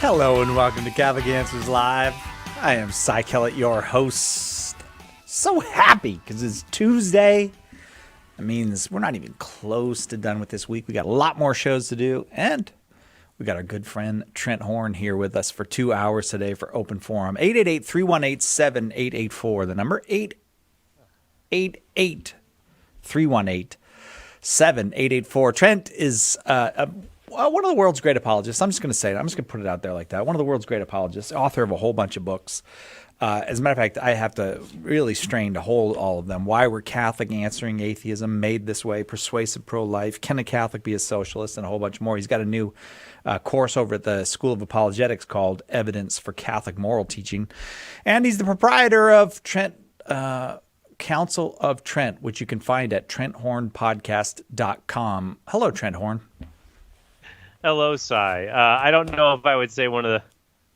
Hello and welcome to Catholic Answers Live. I am Cy Kellett, your host. So happy because it's Tuesday. That means we're not even close to done with this week. We got a lot more shows to do, and we got our good friend Trent Horn here with us for 2 hours today for Open Forum. 888-318-7884. The number 888-318-7884. Trent is one of the world's great apologists. I'm just going to say it. I'm just going to put it out there like that. One of the world's great apologists, author of a whole bunch of books. As a matter of fact, I have to really strain to hold all of them. Why We're Catholic, Answering Atheism, Made This Way, Persuasive Pro-Life, Can a Catholic Be a Socialist, and a whole bunch more. He's got a new course over at the School of Apologetics called Evidence for Catholic Moral Teaching. And he's the proprietor of Trent Council of Trent, which you can find at TrentHornPodcast.com. Hello, Trent Horn. Hello, Cy. I don't know if I would say one of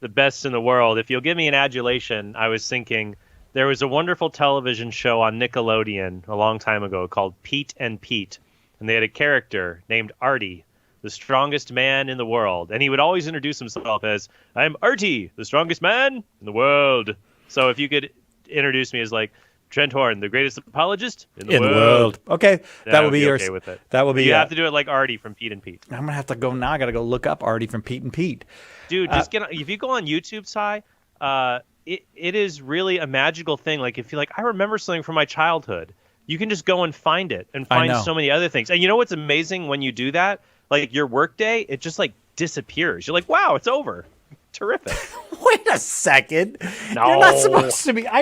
the best in the world. If you'll give me an adulation, I was thinking there was a wonderful television show on Nickelodeon a long time ago called Pete and Pete, and they had a character named Artie, the strongest man in the world, and he would always introduce himself as, "I'm Artie, the strongest man in the world." So if you could introduce me as like Trent Horn, the greatest apologist in the world. Okay, that will be yours. Okay with it. That will be. You have to do it like Artie from Pete and Pete. I'm gonna have to go now. I got to go look up Artie from Pete and Pete. Dude, just if you go on YouTube, Cy, it is really a magical thing. Like if you like, I remember something from my childhood. You can just go and find it and find so many other things. And you know what's amazing when you do that? Like your workday, it just like disappears. You're like, wow, it's over. Terrific. Wait a second. No. You're not supposed to be. I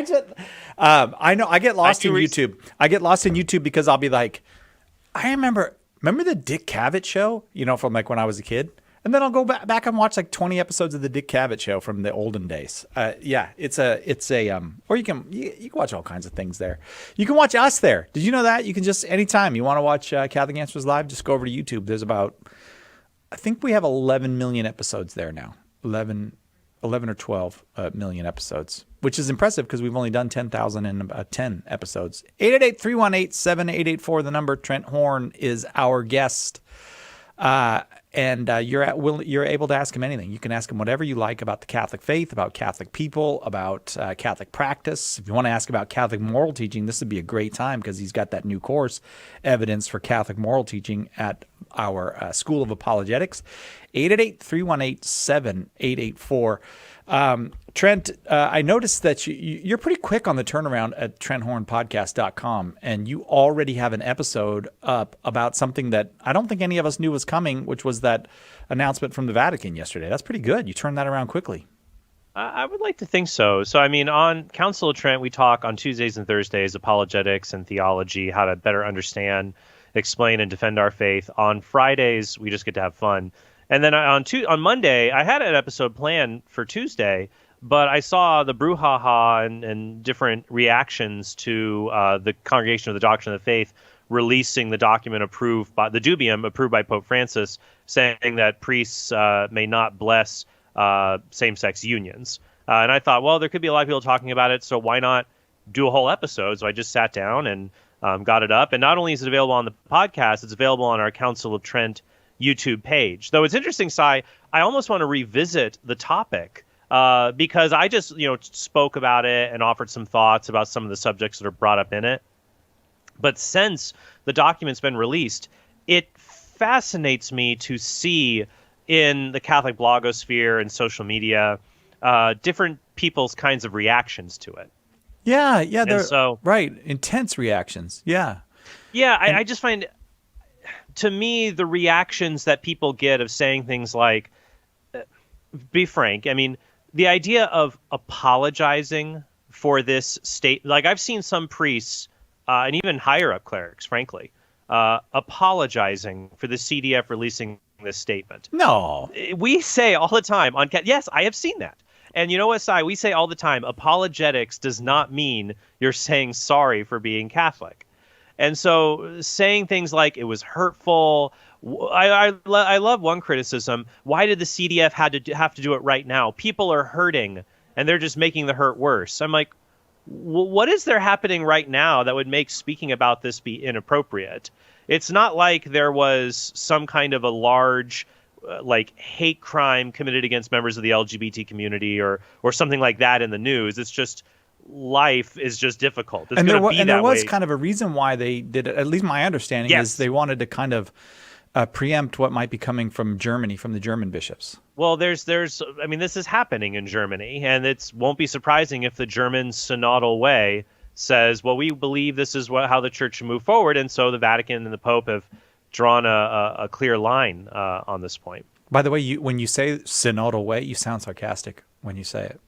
know. I get lost in YouTube. I get lost in YouTube because I'll be like, I remember the Dick Cavett show, from like when I was a kid. And then I'll go back and watch like 20 episodes of the Dick Cavett show from the olden days. Or you can watch all kinds of things there. You can watch us there. Did you know that? You can just, anytime you want to watch Catholic Answers Live, just go over to YouTube. There's I think we have 11 million episodes there now. 11 or 12 million episodes, which is impressive because we've only done 10,010 episodes. 888-318-7884, the number. Trent Horn is our guest. And you're able to ask him anything. You can ask him whatever you like about the Catholic faith, about Catholic people, about Catholic practice. If you want to ask about Catholic moral teaching, this would be a great time because he's got that new course, Evidence for Catholic Moral Teaching, at our School of Apologetics. 888-318-7884. Trent, I noticed that you're pretty quick on the turnaround at TrentHornPodcast.com, and you already have an episode up about something that I don't think any of us knew was coming, which was that announcement from the Vatican yesterday. That's pretty good. You turned that around quickly. I would like to think so. So, I mean, on Council of Trent, we talk on Tuesdays and Thursdays apologetics and theology, how to better understand, explain, and defend our faith. On Fridays, we just get to have fun. And then on Monday, I had an episode planned for Tuesday, but I saw the brouhaha and different reactions to the Congregation of the Doctrine of the Faith releasing the document approved by the Dubium, approved by Pope Francis, saying that priests may not bless same-sex unions. And I thought, well, there could be a lot of people talking about it, so why not do a whole episode? So I just sat down and got it up. And not only is it available on the podcast, it's available on our Council of Trent YouTube page. Though it's interesting, Cy, I almost want to revisit the topic because I just, spoke about it and offered some thoughts about some of the subjects that are brought up in it. But since the document's been released, it fascinates me to see in the Catholic blogosphere and social media different people's kinds of reactions to it. Yeah, they're right. Intense reactions. Yeah. Yeah, I just find, to me, the reactions that people get of saying things like, be frank, I mean, the idea of apologizing for this state, like I've seen some priests and even higher up clerics, frankly, apologizing for the CDF releasing this statement. No. We say all the time on, yes, I have seen that. And you know what, Cy, we say all the time, apologetics does not mean you're saying sorry for being Catholic. And so saying things like it was hurtful, I love one criticism. Why did the CDF have to do it right now? People are hurting and they're just making the hurt worse. I'm like, what is there happening right now that would make speaking about this be inappropriate? It's not like there was some kind of a large like hate crime committed against members of the LGBT community or something like that in the news. It's just life is just difficult. It's going to be that way. There was kind of a reason why they did it. At least my understanding is they wanted to kind of preempt what might be coming from Germany, from the German bishops. Well, there's, I mean, this is happening in Germany, and it won't be surprising if the German synodal way says, well, we believe this is how the church should move forward, and so the Vatican and the Pope have drawn a clear line on this point. By the way, when you say synodal way, you sound sarcastic when you say it.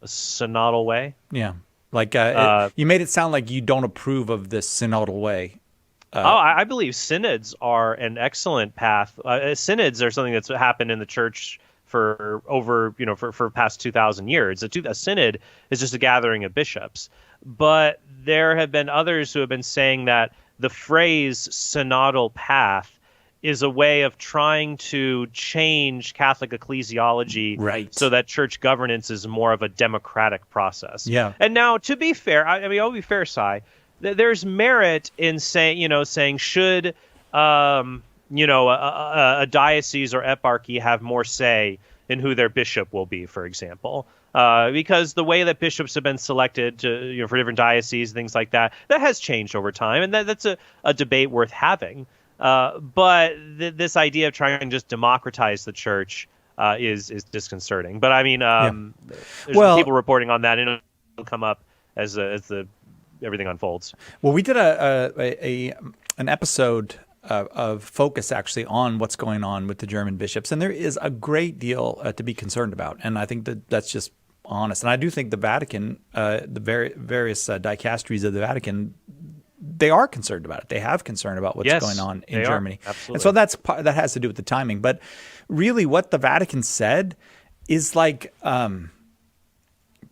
A synodal way? Yeah. Like you made it sound like you don't approve of this synodal way. I believe synods are an excellent path. Synods are something that's happened in the church for over, for past 2,000 years. A synod is just a gathering of bishops. But there have been others who have been saying that the phrase synodal path is a way of trying to change Catholic ecclesiology so that church governance is more of a democratic process. Yeah. And now, to be fair, I'll be fair, Si, there's merit in saying should a diocese or eparchy have more say in who their bishop will be, for example, because the way that bishops have been selected to, for different dioceses, things like that has changed over time, and that's a debate worth having. But this idea of trying to just democratize the church is disconcerting. But I mean, there's people reporting on that, and it'll come up as everything unfolds. Well, we did an episode of Focus actually on what's going on with the German bishops, and there is a great deal to be concerned about, and I think that's just honest. And I do think the Vatican, the various dicasteries of the Vatican, they are concerned about it. They have concern about what's going on in Germany. Absolutely. And so that has to do with the timing. But really what the Vatican said is like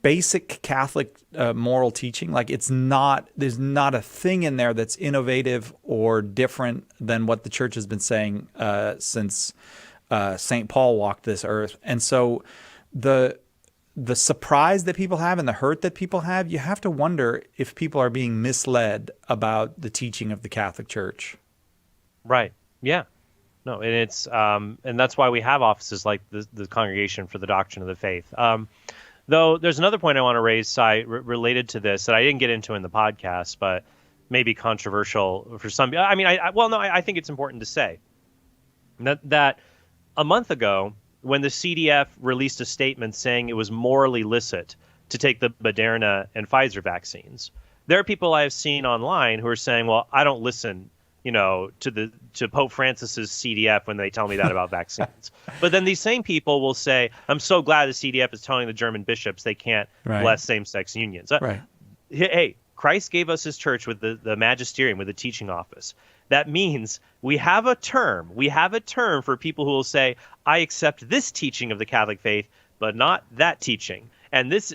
basic Catholic moral teaching. Like there's not a thing in there that's innovative or different than what the church has been saying since St. Paul walked this earth. And so the surprise that people have and the hurt that people have, you have to wonder if people are being misled about the teaching of the Catholic Church. Right. Yeah. No, and it's and that's why we have offices like the Congregation for the Doctrine of the Faith. Though there's another point I want to raise, Si, related to this that I didn't get into in the podcast, but maybe controversial for some. I mean, I think it's important to say that a month ago, when the CDF released a statement saying it was morally licit to take the Moderna and Pfizer vaccines, there are people I have seen online who are saying, well, I don't listen, to Pope Francis's CDF when they tell me that about vaccines. But then these same people will say, I'm so glad the CDF is telling the German bishops they can't bless same-sex unions. Hey, Christ gave us his church with the magisterium, with the teaching office. That means we have a term. We have a term for people who will say, I accept this teaching of the Catholic faith, but not that teaching. And this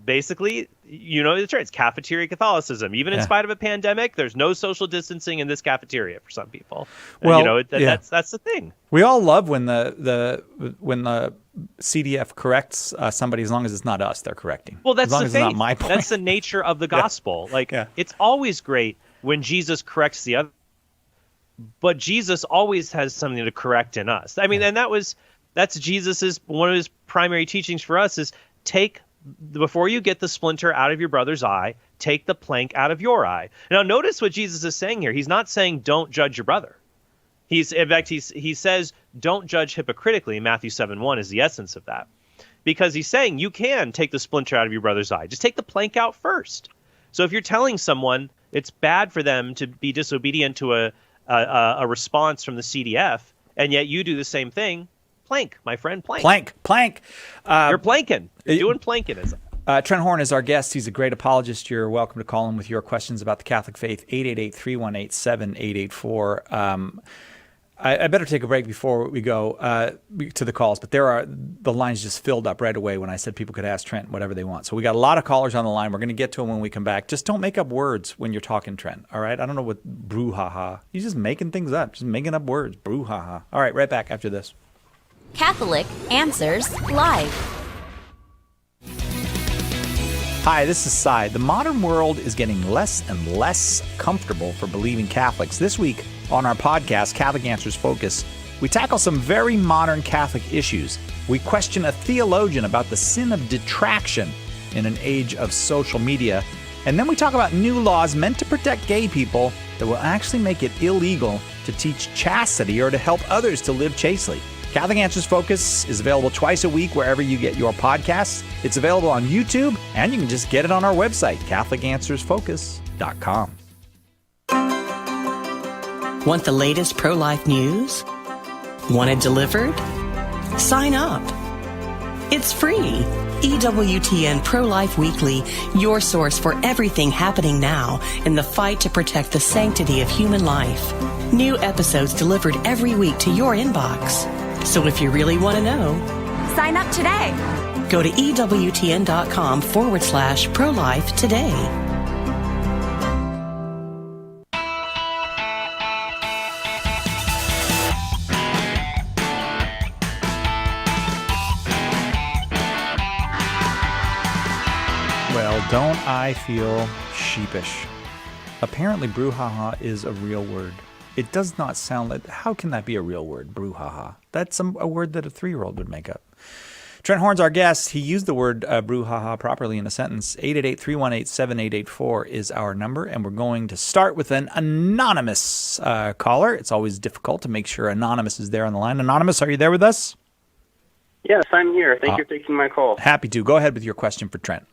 basically, it's cafeteria Catholicism. Even in spite of a pandemic, there's no social distancing in this cafeteria for some people. Well, that's the thing. We all love when the CDF corrects somebody, as long as it's not us they're correcting. Well, that's as long the as faith. It's not my point. That's the nature of the gospel. It's always great when Jesus corrects the other, but Jesus always has something to correct in us. I mean, and that's Jesus's one of his primary teachings for us is before you get the splinter out of your brother's eye, take the plank out of your eye. Now, notice what Jesus is saying here. He's not saying don't judge your brother. He says don't judge hypocritically. Matthew 7:1 is the essence of that, because he's saying you can take the splinter out of your brother's eye. Just take the plank out first. So if you're telling someone it's bad for them to be disobedient to a response from the CDF, and yet you do the same thing, plank, my friend, plank. Plank. You're planking. You're doing plankinism. Trent Horn is our guest. He's a great apologist. You're welcome to call him with your questions about the Catholic faith, 888-318-7884. I better take a break before we go to the calls, but the lines just filled up right away when I said people could ask Trent whatever they want. So we got a lot of callers on the line. We're going to get to them when we come back. Just don't make up words when you're talking, Trent, all right? I don't know what brouhaha. You're just making things up, just making up words, brouhaha. All right, right back after this. Catholic Answers Live. Hi, this is Cy. The modern world is getting less and less comfortable for believing Catholics. This week on our podcast, Catholic Answers Focus, We tackle some very modern Catholic issues. We question a theologian about the sin of detraction in an age of social media. And then we talk about new laws meant to protect gay people that will actually make it illegal to teach chastity or to help others to live chastely. Catholic Answers Focus is available twice a week wherever you get your podcasts. It's available on YouTube, and you can just get it on our website, CatholicAnswersFocus.com. Want the latest pro-life news? Want it delivered? Sign up. It's free. EWTN Pro-Life Weekly, your source for everything happening now in the fight to protect the sanctity of human life. New episodes delivered every week to your inbox. So if you really want to know, Sign up today. go to EWTN.com/pro-life today. Well, don't I feel sheepish? Apparently, brouhaha is a real word. It does not sound like... How can that be a real word, brouhaha? That's a word that a 3-year-old would make up. Trent Horn's our guest. He used the word brouhaha properly in a sentence. 888-318-7884 is our number, and we're going to start with an anonymous caller. It's always difficult to make sure anonymous is there on the line. Anonymous, are you there with us? Yes, I'm here. Thank you for taking my call. Happy to. Go ahead with your question for Trent.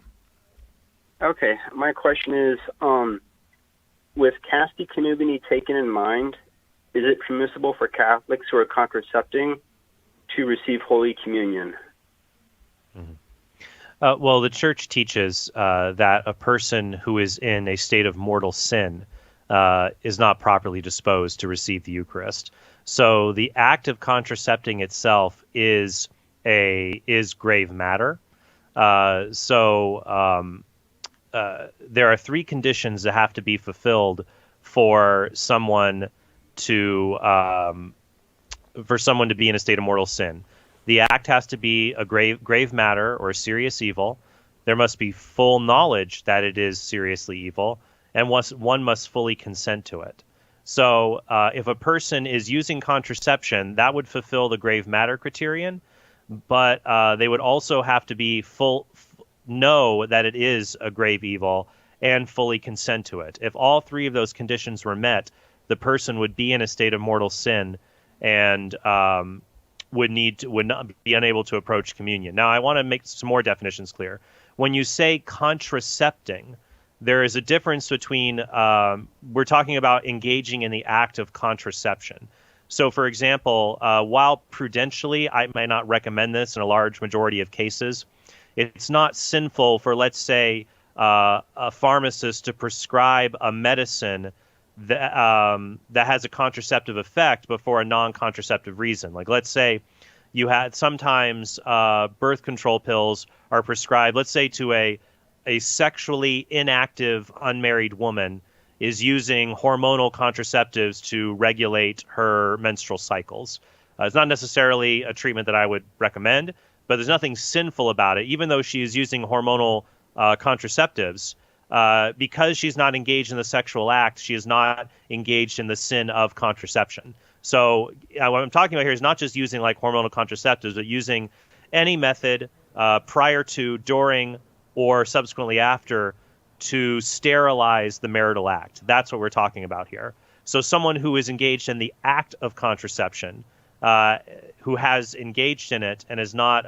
Okay, my question is, with casti connubii taken in mind, is it permissible for Catholics who are contracepting to receive Holy Communion? Well, the Church teaches that a person who is in a state of mortal sin is not properly disposed to receive the Eucharist. So the act of contracepting itself is grave matter. There are 3 conditions that have to be fulfilled for someone to be in a state of mortal sin. The act has to be a grave matter or a serious evil. There must be full knowledge that it is seriously evil, and one must fully consent to it. So if a person is using contraception, that would fulfill the grave matter criterion, but they would also have to be know that it is a grave evil and fully consent to it. If all 3 of those conditions were met, the person would be in a state of mortal sin and would not be unable to approach communion. Now, I want to make some more definitions clear. When you say contracepting, there is a difference between we're talking about engaging in the act of contraception. So, for example, while prudentially I might not recommend this in a large majority of cases, it's not sinful for, let's say, a pharmacist to prescribe a medicine that has a contraceptive effect, but for a non-contraceptive reason. Like, let's say you had sometimes birth control pills are prescribed, let's say to a sexually inactive unmarried woman is using hormonal contraceptives to regulate her menstrual cycles. It's not necessarily a treatment that I would recommend, but there's nothing sinful about it, even though she is using hormonal contraceptives. Because she's not engaged in the sexual act, she is not engaged in the sin of contraception. So what I'm talking about here is not just using like hormonal contraceptives, but using any method prior to, during, or subsequently after to sterilize the marital act. That's what we're talking about here. So someone who is engaged in the act of contraception, who has engaged in it and has not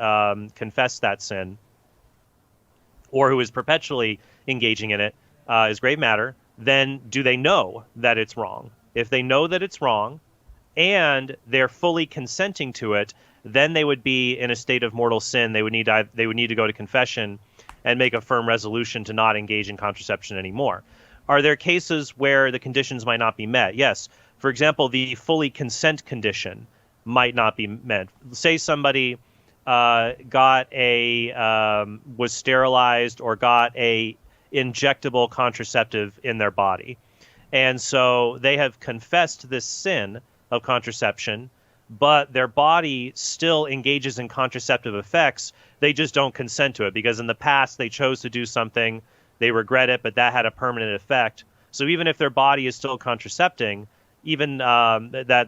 confessed that sin, or who is perpetually engaging in it, is grave matter, then do they know that it's wrong? If they know that it's wrong and they're fully consenting to it, then they would be in a state of mortal sin. They would need to go to confession and make a firm resolution to not engage in contraception anymore. Are there cases where the conditions might not be met? Yes. For example, the fully consent condition might not be met. Say somebody was sterilized or got a injectable contraceptive in their body. And so they have confessed this sin of contraception, but their body still engages in contraceptive effects. They just don't consent to it because in the past they chose to do something, they regret it, but that had a permanent effect. So even if their body is still contracepting, even that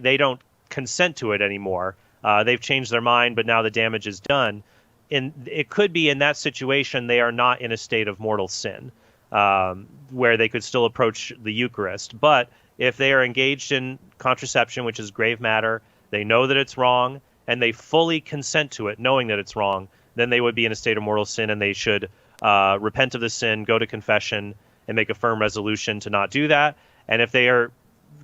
they don't consent to it anymore. They've changed their mind, but now the damage is done. And it could be in that situation they are not in a state of mortal sin, where they could still approach the Eucharist. But if they are engaged in contraception, which is grave matter, they know that it's wrong, and they fully consent to it, knowing that it's wrong, then they would be in a state of mortal sin, and they should repent of the sin, go to confession, and make a firm resolution to not do that. And if they are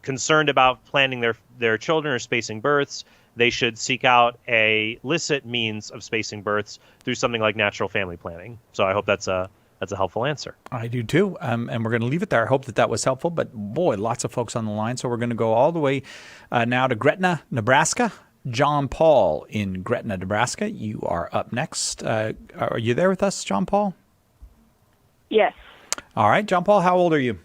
concerned about planning their children or spacing births, they should seek out a licit means of spacing births through something like natural family planning. So I hope that's a helpful answer. I do too. And we're going to leave it there. I hope that was helpful. But boy, lots of folks on the line. So we're going to go all the way now to Gretna, Nebraska. John Paul in Gretna, Nebraska. You are up next. Are you there with us, John Paul? Yes. All right. John Paul, how old are you?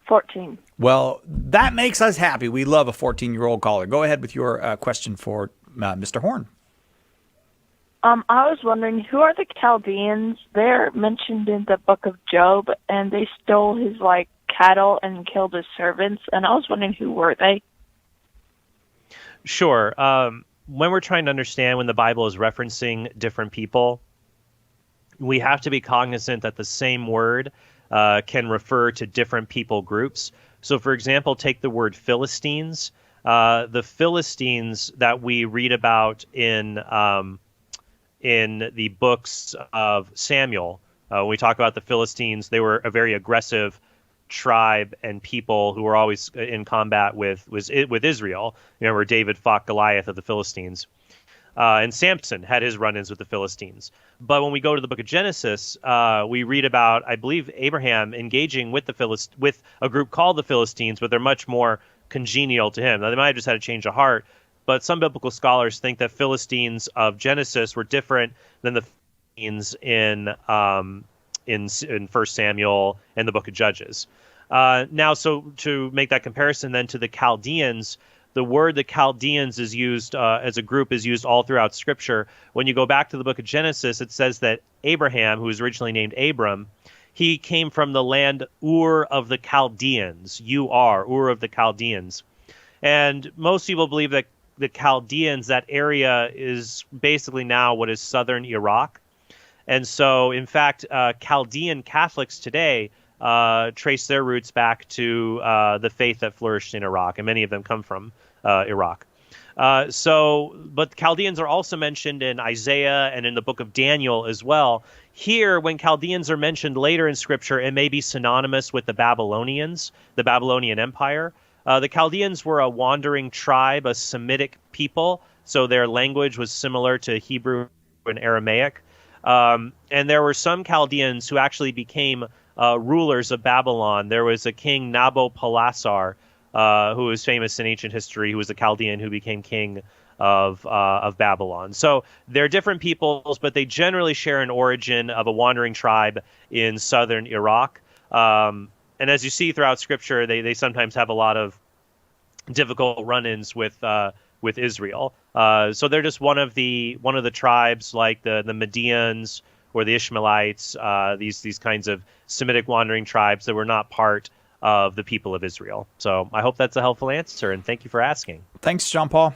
14. Well, that makes us happy. We love a 14-year-old caller. Go ahead with your question for Mr. Horn. I was wondering, who are the Chaldeans? They're mentioned in the book of Job, and they stole his cattle and killed his servants. And I was wondering, who were they? Sure. When we're trying to understand when the Bible is referencing different people, we have to be cognizant that the same word can refer to different people groups. So, for example, take the word Philistines. The Philistines that we read about in the books of Samuel, when we talk about the Philistines, they were a very aggressive tribe and people who were always in combat with Israel. You know, where David fought Goliath of the Philistines. And Samson had his run-ins with the Philistines. But when we go to the book of Genesis, we read about, I believe, Abraham engaging with with a group called the Philistines, but they're much more congenial to him. Now, they might have just had a change of heart, but some biblical scholars think that Philistines of Genesis were different than the Philistines in 1 Samuel and the book of Judges. Now, so to make that comparison then to the Chaldeans, the word the Chaldeans is used as a group is used all throughout Scripture. When you go back to the book of Genesis, it says that Abraham, who was originally named Abram, he came from the land Ur of the Chaldeans. Ur of the Chaldeans. And most people believe that the Chaldeans, that area is basically now what is southern Iraq. And so, in fact, Chaldean Catholics today trace their roots back to the faith that flourished in Iraq, and many of them come from Iraq. But Chaldeans are also mentioned in Isaiah and in the book of Daniel as well. Here, when Chaldeans are mentioned later in Scripture, it may be synonymous with the Babylonians, the Babylonian Empire. The Chaldeans were a wandering tribe, a Semitic people, so their language was similar to Hebrew and Aramaic. And there were some Chaldeans who actually became rulers of Babylon. There was a king, Nabopolassar, who was famous in ancient history, who was a Chaldean who became king of Babylon. So they're different peoples, but they generally share an origin of a wandering tribe in southern Iraq. And as you see throughout Scripture, they sometimes have a lot of difficult run-ins with Israel. So they're just one of the tribes, like the Medians or the Ishmaelites, these kinds of Semitic wandering tribes that were not part of the people of Israel. So I hope that's a helpful answer, and thank you for asking. Thanks, John Paul.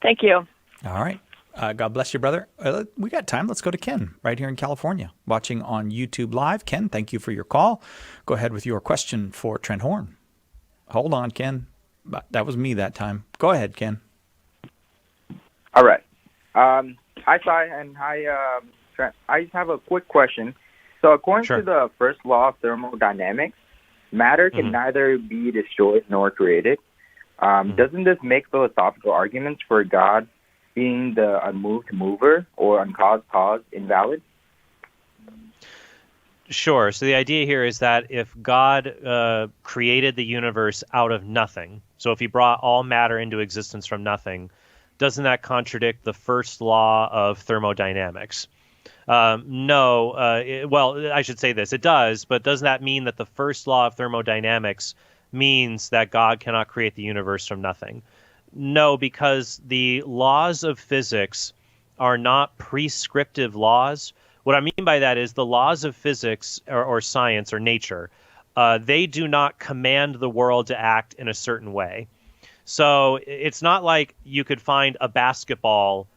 Thank you. All right. God bless you, brother. We got time. Let's go to Ken right here in California, watching on YouTube Live. Ken, thank you for your call. Go ahead with your question for Trent Horn. Hold on, Ken. That was me that time. Go ahead, Ken. All right. Hi, Cy, and hi, Trent. I just have a quick question. So according to the first law of thermodynamics, matter can neither be destroyed nor created. Doesn't this make philosophical arguments for God being the unmoved mover or uncaused cause invalid? Sure. So the idea here is that if God created the universe out of nothing, so if he brought all matter into existence from nothing, doesn't that contradict the first law of thermodynamics? No. Well, I should say this. It does, but doesn't that mean that the first law of thermodynamics means that God cannot create the universe from nothing? No, because the laws of physics are not prescriptive laws. What I mean by that is the laws of physics or science or nature, they do not command the world to act in a certain way. So it's not like you could find a basketball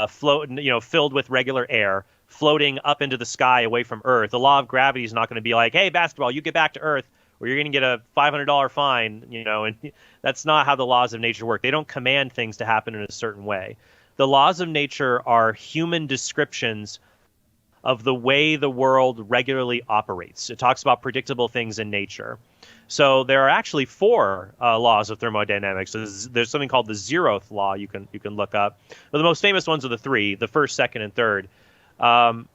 filled with regular air, floating up into the sky away from Earth. The law of gravity is not going to be like, hey, basketball, you get back to Earth, or you're going to get a $500 fine, and that's not how the laws of nature work. They don't command things to happen in a certain way. The laws of nature are human descriptions of the way the world regularly operates. It talks about predictable things in nature. So there are actually 4 laws of thermodynamics. So there's something called the zeroth law you can look up. But the most famous ones are the 3, the first, second, and third. And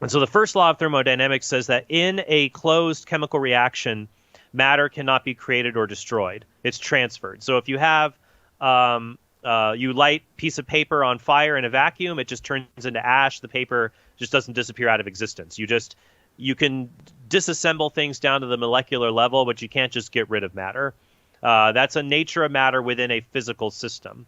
so the first law of thermodynamics says that in a closed chemical reaction, matter cannot be created or destroyed. It's transferred. So if you have you light a piece of paper on fire in a vacuum, it just turns into ash. The paper just doesn't disappear out of existence. You can disassemble things down to the molecular level, but you can't just get rid of matter. That's a nature of matter within a physical system.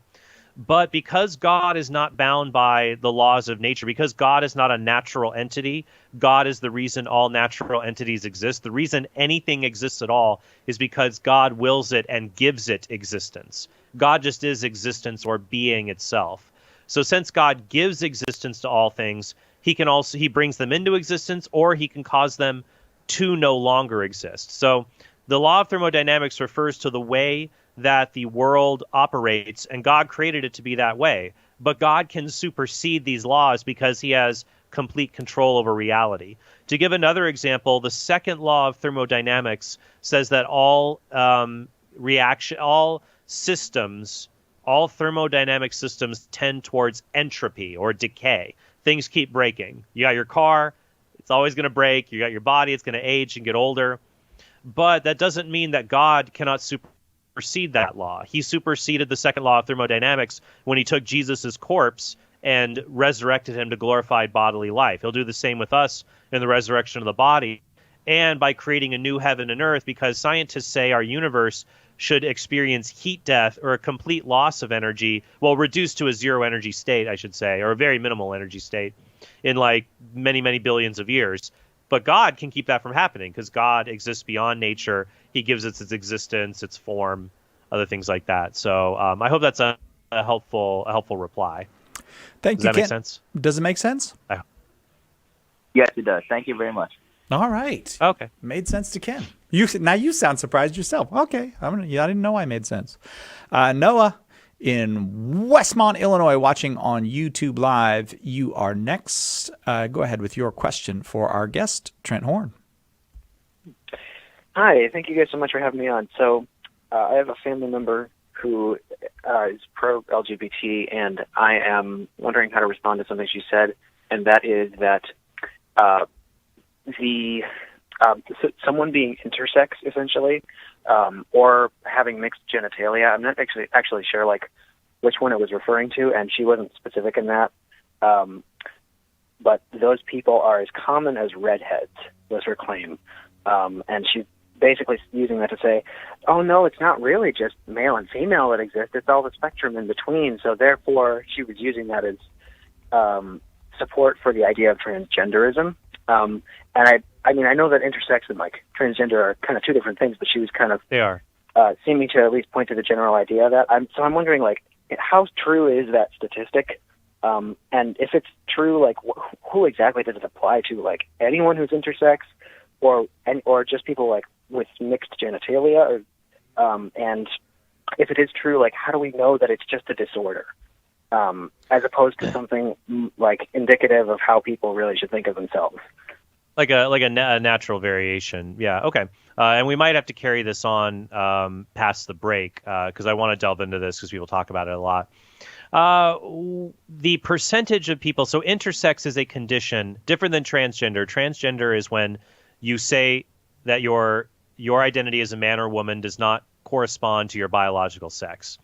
But because God is not bound by the laws of nature, because God is not a natural entity, God is the reason all natural entities exist. The reason anything exists at all is because God wills it and gives it existence. God just is existence or being itself. So since God gives existence to all things, he brings them into existence, or he can cause them to no longer exist. So the law of thermodynamics refers to the way that the world operates, and God created it to be that way. But God can supersede these laws because he has complete control over reality. To give another example, the second law of thermodynamics says that all thermodynamic systems tend towards entropy or decay. Things keep breaking. You got your car, it's always going to break. You got your body, it's going to age and get older. But that doesn't mean that God cannot supersede that law. He superseded the second law of thermodynamics when he took Jesus' corpse and resurrected him to glorified bodily life. He'll do the same with us in the resurrection of the body, and by creating a new heaven and earth, because scientists say our universe should experience heat death or a complete loss of energy, well, reduced to a zero energy state, I should say, or a very minimal energy state in like many, many billions of years. But God can keep that from happening because God exists beyond nature. He gives it its existence, its form, other things like that. So I hope that's a helpful reply. Thank you. Does that make sense? Does it make sense? Yes, it does. Thank you very much. All right. Okay. Made sense to Ken. Now you sound surprised yourself. Okay. I didn't know I made sense. Noah in Westmont, Illinois, watching on YouTube Live. You are next. Go ahead with your question for our guest, Trent Horn. Hi. Thank you guys so much for having me on. So I have a family member who is pro-LGBT, and I am wondering how to respond to something she said, and that is that someone being intersex, essentially, or having mixed genitalia. I'm not actually sure like which one it was referring to, and she wasn't specific in that. But those people are as common as redheads, was her claim. And she basically using that to say, oh no, it's not really just male and female that exist. It's all the spectrum in between. So therefore, she was using that as support for the idea of transgenderism. And I mean, I know that intersex and like transgender are kind of two different things, but she was kind of they are seeming to at least point to the general idea of that. I'm wondering, like, how true is that statistic? And if it's true, like, who exactly does it apply to? Like, anyone who's intersex, or just people like with mixed genitalia? And if it is true, like, how do we know that it's just a disorder, as opposed to something like indicative of how people really should think of themselves? Like a natural variation. Yeah, okay. And we might have to carry this on past the break because I want to delve into this because people talk about it a lot. The percentage of people, so intersex is a condition different than transgender. Transgender is when you say that your identity as a man or woman does not correspond to your biological sex.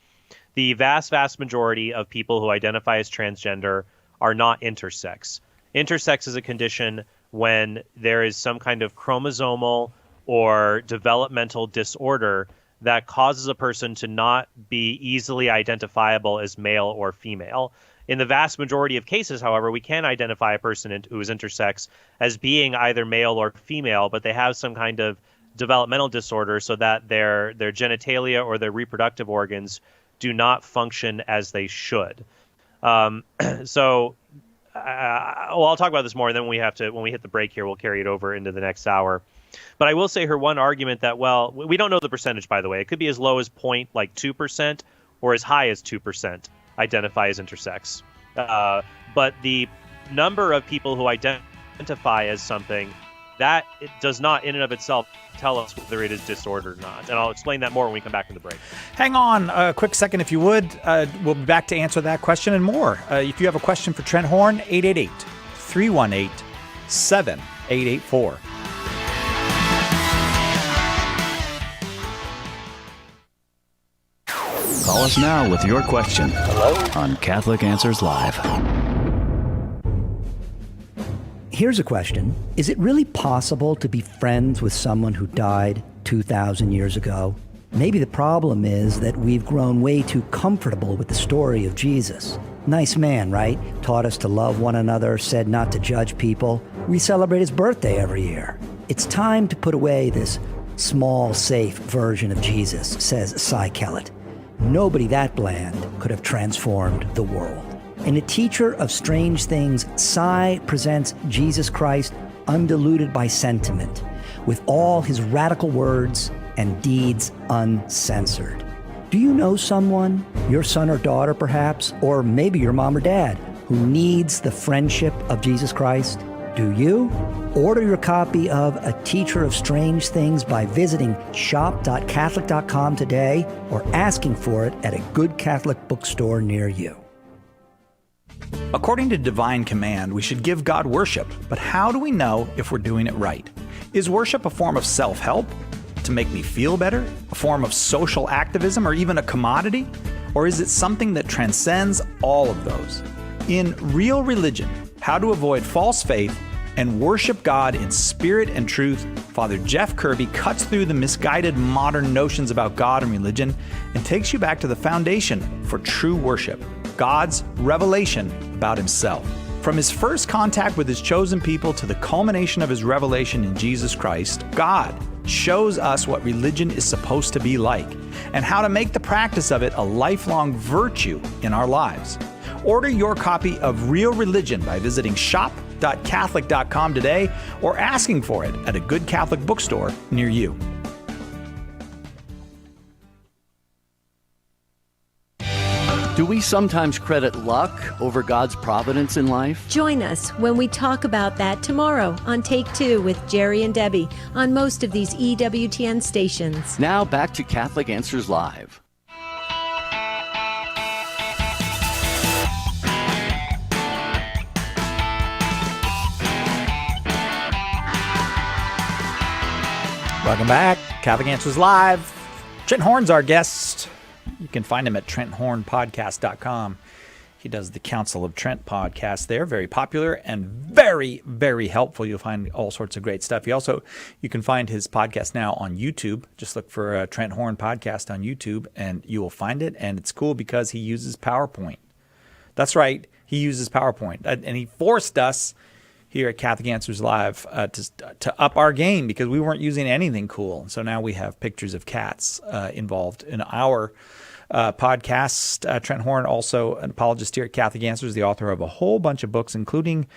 The vast majority of people who identify as transgender are not intersex. Intersex is a condition when there is some kind of chromosomal or developmental disorder that causes a person to not be easily identifiable as male or female. In the vast majority of cases, however, we can identify a person who is intersex as being either male or female, but they have some kind of developmental disorder so that their genitalia or their reproductive organs do not function as they should. I'll talk about this more, and then when we hit the break here, we'll carry it over into the next hour. But I will say her one argument that, well, we don't know the percentage, by the way. It could be as low as 2% or as high as 2% identify as intersex. But the number of people who identify as something, that it does not in and of itself tell us whether it is disordered or not. And I'll explain that more when we come back from the break. Hang on a quick second, if you would. We'll be back to answer that question and more. If you have a question for Trent Horn, 888-318-7884. Call us now with your question on Catholic Answers Live. Here's a question. Is it really possible to be friends with someone who died 2,000 years ago? Maybe the problem is that we've grown way too comfortable with the story of Jesus. Nice man, right? Taught us to love one another, said not to judge people. We celebrate his birthday every year. It's time to put away this small, safe version of Jesus, says Cy Kellett. Nobody that bland could have transformed the world. In A Teacher of Strange Things, Cy presents Jesus Christ undiluted by sentiment, with all his radical words and deeds uncensored. Do you know someone, your son or daughter perhaps, or maybe your mom or dad, who needs the friendship of Jesus Christ? Do you? Order your copy of A Teacher of Strange Things by visiting shop.catholic.com today or asking for it at a good Catholic bookstore near you. According to divine command, we should give God worship, but how do we know if we're doing it right? Is worship a form of self-help? To make me feel better? A form of social activism, or even a commodity? Or is it something that transcends all of those? In Real Religion, How to Avoid False Faith and Worship God in Spirit and Truth, Father Jeff Kirby cuts through the misguided modern notions about God and religion and takes you back to the foundation for true worship, God's revelation about himself. From his first contact with his chosen people to the culmination of his revelation in Jesus Christ, God shows us what religion is supposed to be like and how to make the practice of it a lifelong virtue in our lives. Order your copy of Real Religion by visiting shop.catholic.com today or asking for it at a good Catholic bookstore near you. Do we sometimes credit luck over God's providence in life? Join us when we talk about that tomorrow on Take Two with Jerry and Debbie on most of these EWTN stations. Now back to Catholic Answers Live. Welcome back. Catholic Answers Live. Trent Horn's our guest. You can find him at TrentHornPodcast.com. He does the Council of Trent podcast there. Very popular and very, very helpful. You'll find all sorts of great stuff. You can find his podcast now on YouTube. Just look for Trent Horn Podcast on YouTube and you will find it. And it's cool because he uses PowerPoint. That's right. He uses PowerPoint. And he forced us here at Catholic Answers Live to up our game because we weren't using anything cool. So now we have pictures of cats involved in our podcast. Trent Horn, also an apologist here at Catholic Answers, the author of a whole bunch of books, including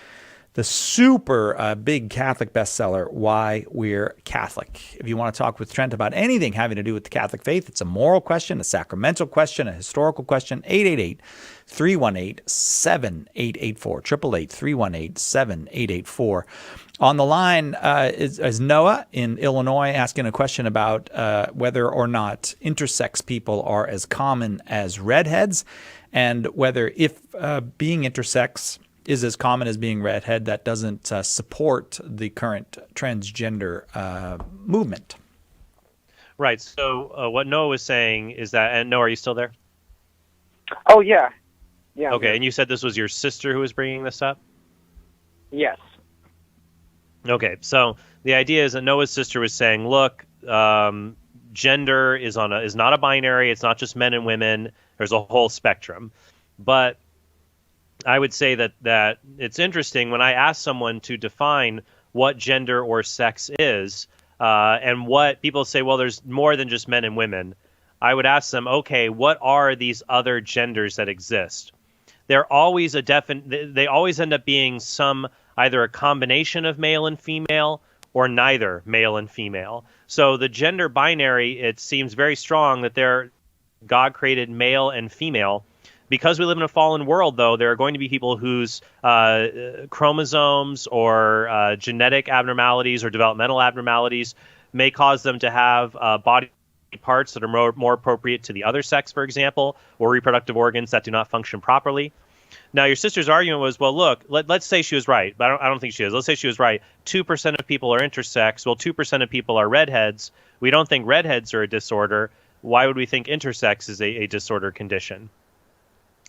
the super big Catholic bestseller, Why We're Catholic. If you want to talk with Trent about anything having to do with the Catholic faith, it's a moral question, a sacramental question, a historical question, 888-318-7884, 888-318-7884. On the line is Noah in Illinois asking a question about whether or not intersex people are as common as redheads, and whether if being intersex is as common as being redhead, that doesn't support the current transgender movement. Right. So what Noah was saying is that, and Noah, are you still there? Oh, yeah. Yeah. Okay, and you said this was your sister who was bringing this up? Yes. Okay, so the idea is that Noah's sister was saying, look, gender is not a binary. It's not just men and women. There's a whole spectrum. But I would say that it's interesting when I ask someone to define what gender or sex is, and what people say, well, there's more than just men and women. I would ask them, okay, what are these other genders that exist? They're always they always end up being either a combination of male and female or neither male and female. So the gender binary, it seems very strong that God created male and female. Because we live in a fallen world, though, there are going to be people whose chromosomes or genetic abnormalities or developmental abnormalities may cause them to have body parts that are more appropriate to the other sex, for example, or reproductive organs that do not function properly. Now, your sister's argument was, well, look, let's say she was right, but I don't think she is. Let's say she was right. 2% of people are intersex. Well, 2% of people are redheads. We don't think redheads are a disorder. Why would we think intersex is a disorder condition?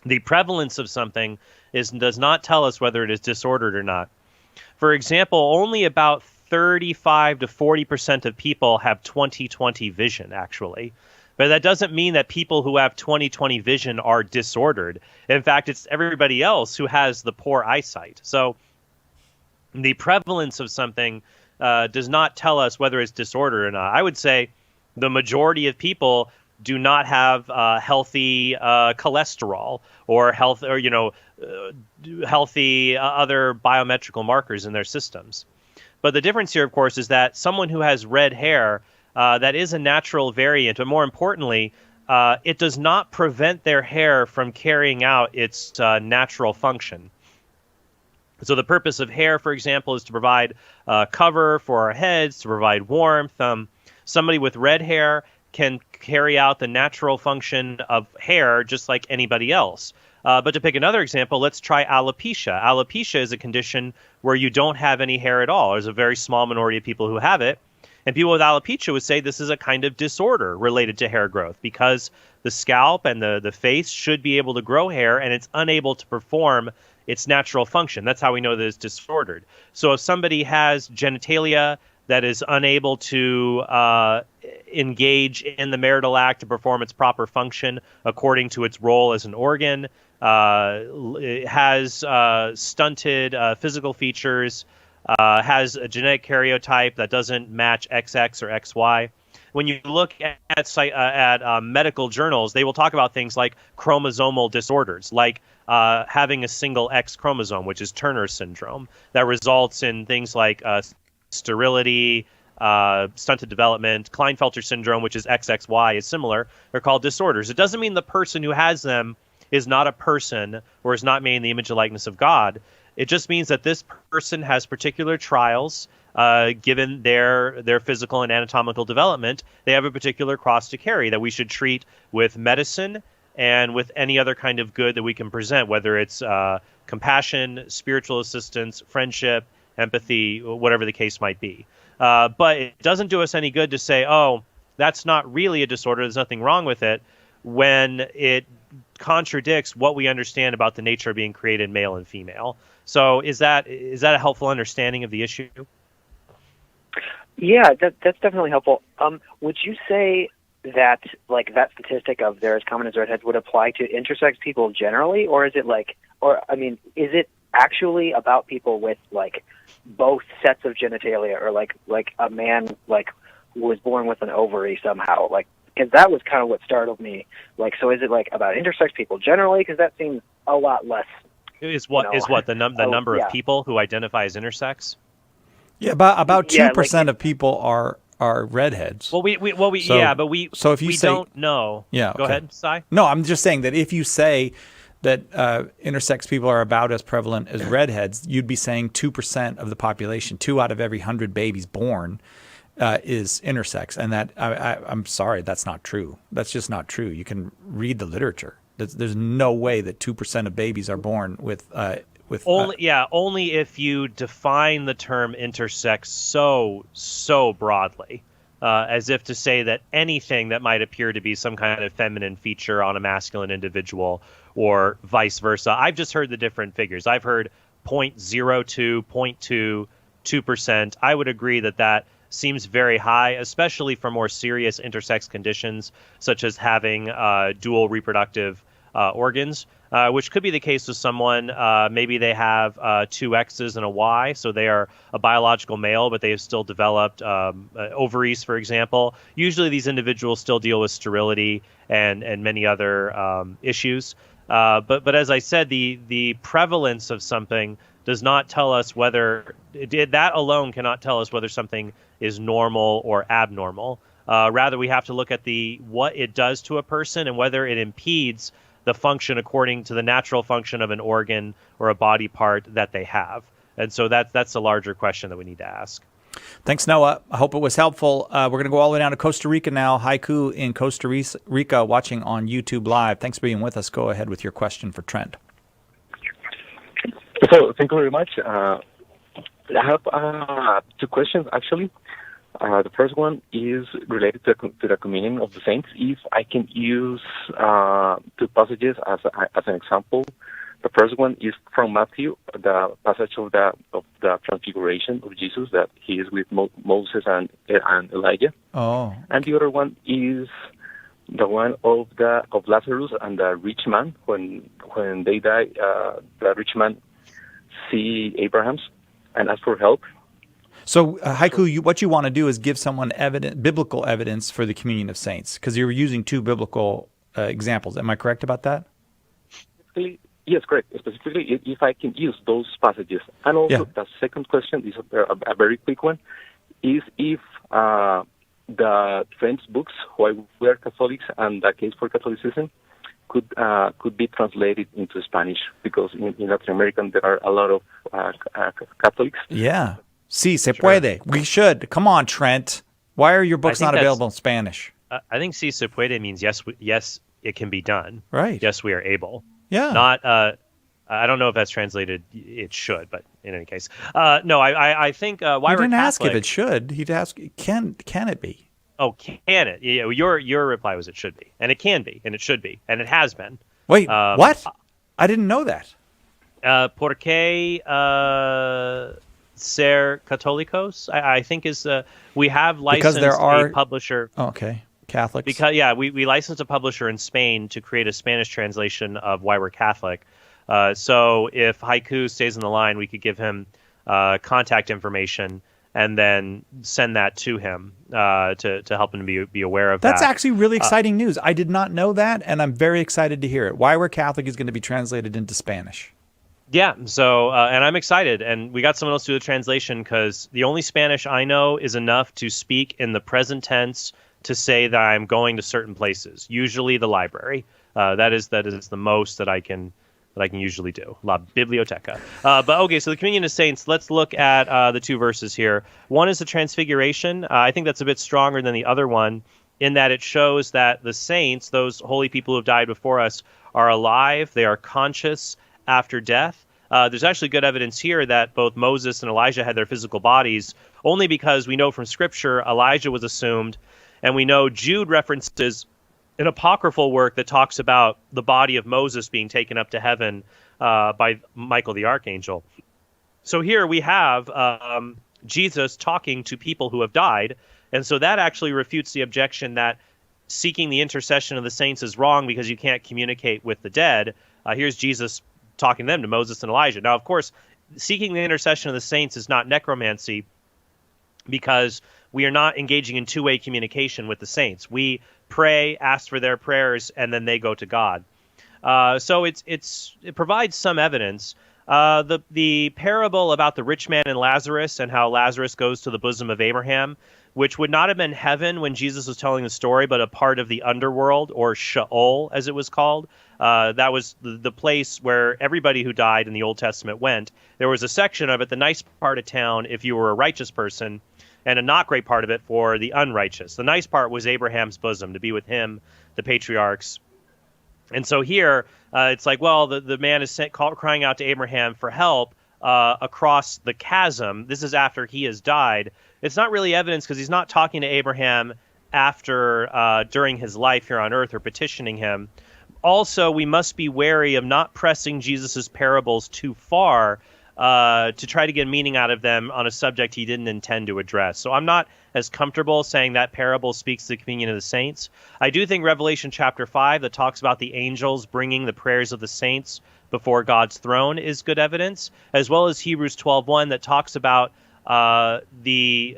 The prevalence of something does not tell us whether it is disordered or not. For example, only about 35 to 40% of people have 20/20 vision, actually. But that doesn't mean that people who have 20/20 vision are disordered. In fact, it's everybody else who has the poor eyesight. So the prevalence of something does not tell us whether it's disordered or not. I would say the majority of people do not have healthy cholesterol or healthy other biometrical markers in their systems. But the difference here, of course, is that someone who has red hair, that is a natural variant, but more importantly, it does not prevent their hair from carrying out its natural function. So the purpose of hair, for example, is to provide cover for our heads, to provide warmth. Somebody with red hair can carry out the natural function of hair just like anybody else. But to pick another example, let's try alopecia. Alopecia is a condition where you don't have any hair at all. There's a very small minority of people who have it. And people with alopecia would say this is a kind of disorder related to hair growth because the scalp and the face should be able to grow hair and it's unable to perform its natural function. That's how we know that it's disordered. So if somebody has genitalia that is unable to engage in the marital act to perform its proper function according to its role as an organ, it has stunted physical features, has a genetic karyotype that doesn't match XX or XY. When you look at medical journals, they will talk about things like chromosomal disorders, like having a single X chromosome, which is Turner syndrome, that results in things like sterility, stunted development. Klinefelter syndrome, which is XXY, is similar. They're called disorders. It doesn't mean the person who has them is not a person or is not made in the image and likeness of God. It just means that this person has particular trials. Given their physical and anatomical development, they have a particular cross to carry that we should treat with medicine and with any other kind of good that we can present, whether it's compassion, spiritual assistance, friendship, empathy, whatever the case might be. But it doesn't do us any good to say, oh, that's not really a disorder, there's nothing wrong with it, when it contradicts what we understand about the nature of being created male and female. So is that a helpful understanding of the issue? Yeah, that's definitely helpful. Would you say that like that statistic of they're as common as redheads would apply to intersex people generally, or is it is it actually about people with like both sets of genitalia, or like a man like who was born with an ovary somehow? Like, because that was kind of what startled me. Like, so is it like about intersex people generally? Because that seems a lot less. The number of people who identify as intersex? Yeah, about 2% of people are redheads. Well, we so if you say, don't know. Yeah, go ahead, Si. No, I'm just saying that if you say that intersex people are about as prevalent as redheads, you'd be saying 2% of the population, 2 out of every 100 babies born, is intersex, and that I'm sorry, that's not true. That's just not true. You can read the literature. There's no way that 2% of babies are born with only if you define the term intersex so broadly, as if to say that anything that might appear to be some kind of feminine feature on a masculine individual or vice versa. I've just heard the different figures. I've heard 0.02, 0.2, 2%. I would agree that seems very high, especially for more serious intersex conditions, such as having dual reproductive organs, which could be the case with someone. Maybe they have two X's and a Y, so they are a biological male, but they have still developed ovaries, for example. Usually these individuals still deal with sterility and many other issues. But as I said, the prevalence of something does not tell us whether that alone cannot tell us whether something is normal or abnormal. Rather, we have to look at what it does to a person and whether it impedes the function according to the natural function of an organ or a body part that they have. And so that's a larger question that we need to ask. Thanks, Noah. I hope it was helpful. We're going to go all the way down to Costa Rica now. Haiku in Costa Rica watching on YouTube Live. Thanks for being with us. Go ahead with your question for Trent. So, thank you very much. I have two questions, actually. The first one is related to the communion of the saints. If I can use two passages as an example. The first one is from Matthew, the passage of the transfiguration of Jesus, that he is with Moses and Elijah. Oh. And the other one is the one of Lazarus and the rich man. When they die, the rich man see Abraham and ask for help. So, Haiku, what you want to do is give someone biblical evidence for the communion of saints, because you're using two biblical examples. Am I correct about that? Yes, correct. Specifically, if I can use those passages. And also, the second question is a very quick one, is if the Trent's books, Why We Are Catholics and The Case for Catholicism, could be translated into Spanish, because in Latin America there are a lot of Catholics. Yeah. Sí, se puede. We should. Come on, Trent. Why are your books not available in Spanish? I think sí se puede means yes, it can be done. Right. Yes, we are able. Yeah. Not, I don't know if that's translated, it should, but in any case. No, I think why we're Catholic. He didn't ask if it should. He'd ask, can it be? Oh, can it? Yeah, your reply was it should be. And it can be, and it should be, and it has been. Wait, what? I didn't know that. ¿Por qué ser católicos? I think is, we have licensed a publisher. Okay. Catholics. Because we licensed a publisher in Spain to create a Spanish translation of Why We're Catholic. So if Haiku stays on the line, we could give him contact information and then send that to him to help him be aware of that. That's actually really exciting news. I did not know that, and I'm very excited to hear it. Why We're Catholic is going to be translated into Spanish. Yeah, so, and I'm excited, and we got someone else to do the translation, because the only Spanish I know is enough to speak in the present tense to say that I'm going to certain places, usually the library. That is the most that I can usually do. La biblioteca. But okay, so the communion of saints, let's look at the two verses here. One is the transfiguration. I think that's a bit stronger than the other one, in that it shows that the saints, those holy people who have died before us, are alive, they are conscious after death. There's actually good evidence here that both Moses and Elijah had their physical bodies, only because we know from Scripture Elijah was assumed, and we know Jude references an apocryphal work that talks about the body of Moses being taken up to heaven by Michael the archangel. So here we have Jesus talking to people who have died, and so that actually refutes the objection that seeking the intercession of the saints is wrong because you can't communicate with the dead. Here's Jesus talking to them, to Moses and Elijah. Now, of course, seeking the intercession of the saints is not necromancy, because we are not engaging in two-way communication with the saints. We pray, ask for their prayers, and then they go to God. So it provides some evidence. The parable about the rich man and Lazarus, and how Lazarus goes to the bosom of Abraham, which would not have been heaven when Jesus was telling the story, but a part of the underworld, or Sheol, as it was called. That was the place where everybody who died in the Old Testament went. There was a section of it, the nice part of town, if you were a righteous person, and a not great part of it for the unrighteous. The nice part was Abraham's bosom, to be with him, the patriarchs. And so here, it's like, well, the man is crying out to Abraham for help across the chasm. This is after he has died. It's not really evidence, because he's not talking to Abraham during his life here on earth, or petitioning him. Also, we must be wary of not pressing Jesus's parables too far, to try to get meaning out of them on a subject he didn't intend to address. So I'm not as comfortable saying that parable speaks to the communion of the saints. I do think Revelation chapter 5 that talks about the angels bringing the prayers of the saints before God's throne is good evidence, as well as Hebrews 12:1 that talks about the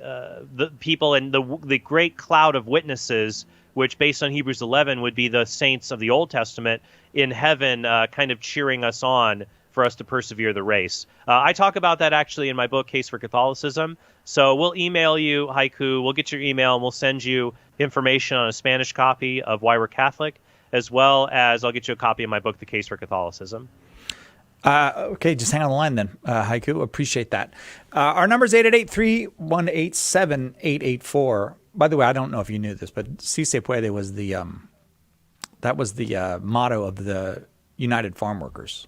people and the great cloud of witnesses, which based on Hebrews 11 would be the saints of the Old Testament in heaven, kind of cheering us on for us to persevere the race. I talk about that actually in my book, Case for Catholicism. So we'll email you, Haiku, we'll get your email, and we'll send you information on a Spanish copy of Why We're Catholic, as well as I'll get you a copy of my book, The Case for Catholicism. Okay, just hang on the line then, Haiku. Appreciate that. Our number is 888-318-7884. By the way, I don't know if you knew this, but Si Se Puede was the motto of the United Farm Workers.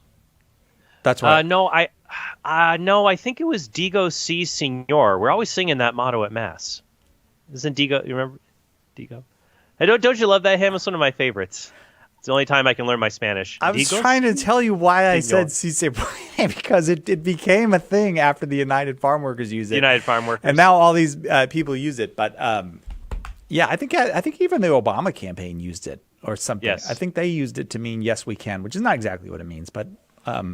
That's why. No, I think it was Digo Si Senor. We're always singing that motto at Mass. Isn't Digo? You remember Digo? Hey, don't you love that hymn? It's one of my favorites. It's the only time I can learn my Spanish. I was trying to tell you why I said Si Se Puede, because it became a thing after the United Farm Workers used it. United Farm Workers. And now all these people use it. But yeah, I think even the Obama campaign used it or something. Yes. I think they used it to mean yes we can, which is not exactly what it means. But yeah.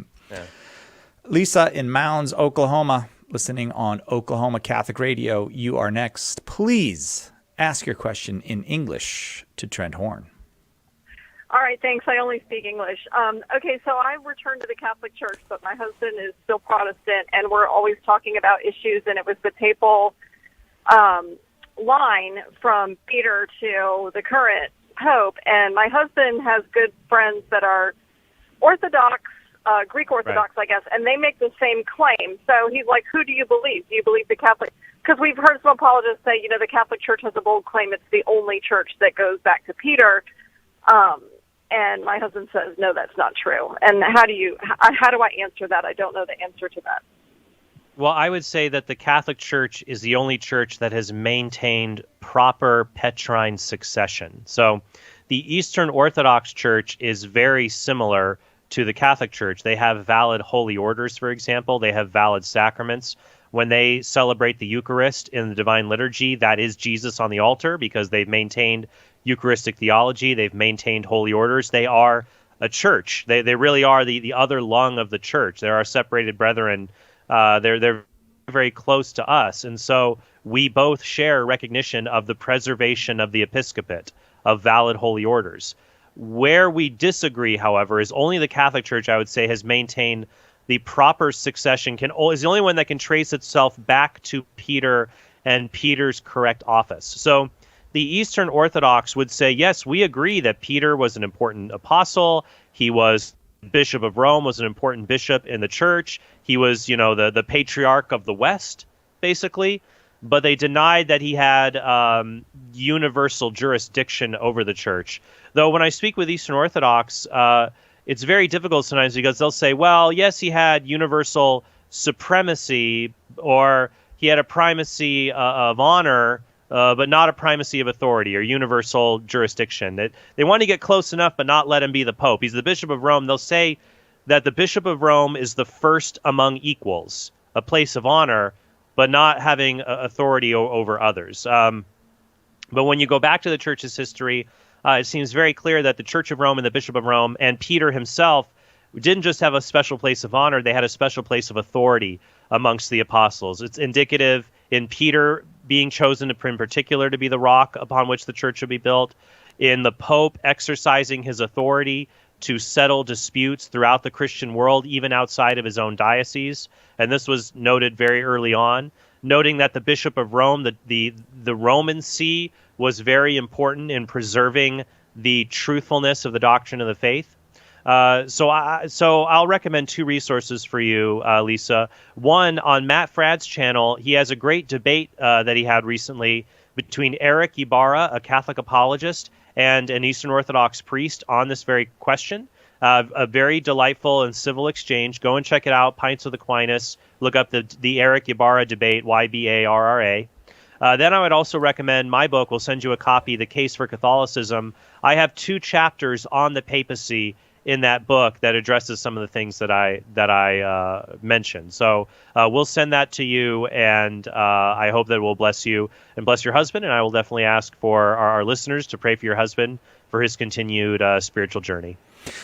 Lisa in Mounds, Oklahoma, listening on Oklahoma Catholic Radio. You are next. Please ask your question in English to Trent Horn. All right, thanks. I only speak English. Okay, so I returned to the Catholic Church, but my husband is still Protestant, and we're always talking about issues, and it was the papal line from Peter to the current Pope, and my husband has good friends that are Orthodox, Greek Orthodox, right, I guess, and they make the same claim. So he's like, who do you believe? Do you believe the Catholic? Because we've heard some apologists say, the Catholic Church has a bold claim. It's the only church that goes back to Peter. And my husband says, no, that's not true. And how do I answer that? I don't know the answer to that. Well, I would say that the Catholic Church is the only church that has maintained proper Petrine succession. So the Eastern Orthodox Church is very similar to the Catholic Church. They have valid holy orders, for example. They have valid sacraments. When they celebrate the Eucharist in the Divine Liturgy, that is Jesus on the altar because they've maintained Eucharistic theology. They've maintained holy orders. They are a church. They really are the other lung of the church. They're our separated brethren. They're very close to us. And so we both share recognition of the preservation of the episcopate, of valid holy orders. Where we disagree, however, is only the Catholic Church, I would say, has maintained the proper succession, is the only one that can trace itself back to Peter and Peter's correct office. So the Eastern Orthodox would say, yes, we agree that Peter was an important apostle. He was Bishop of Rome, was an important bishop in the church. He was, the patriarch of the West, basically. But they denied that he had universal jurisdiction over the church. Though when I speak with Eastern Orthodox, it's very difficult sometimes because they'll say, well, yes, he had universal supremacy, or he had a primacy of honor, but not a primacy of authority or universal jurisdiction. They want to get close enough, but not let him be the Pope. He's the Bishop of Rome. They'll say that the Bishop of Rome is the first among equals, a place of honor, but not having authority over others. But when you go back to the Church's history, it seems very clear that the Church of Rome and the Bishop of Rome and Peter himself didn't just have a special place of honor, they had a special place of authority amongst the apostles. It's indicative in Peter being chosen in particular to be the rock upon which the church should be built, in the Pope exercising his authority to settle disputes throughout the Christian world, even outside of his own diocese. And this was noted very early on, noting that the Bishop of Rome, the Roman See, was very important in preserving the truthfulness of the doctrine of the faith. So I'll recommend two resources for you, Lisa. One, on Matt Fradd's channel, he has a great debate that he had recently between Eric Ibarra, a Catholic apologist, and an Eastern Orthodox priest on this very question. A very delightful and civil exchange. Go and check it out, Pints with Aquinas. Look up the Eric Ibarra debate, YBARRA. Then I would also recommend my book. We'll send you a copy, The Case for Catholicism. I have 2 chapters on the papacy in that book that addresses some of the things that I mentioned. So we'll send that to you, and I hope that it will bless you and bless your husband. And I will definitely ask for our listeners to pray for your husband for his continued spiritual journey.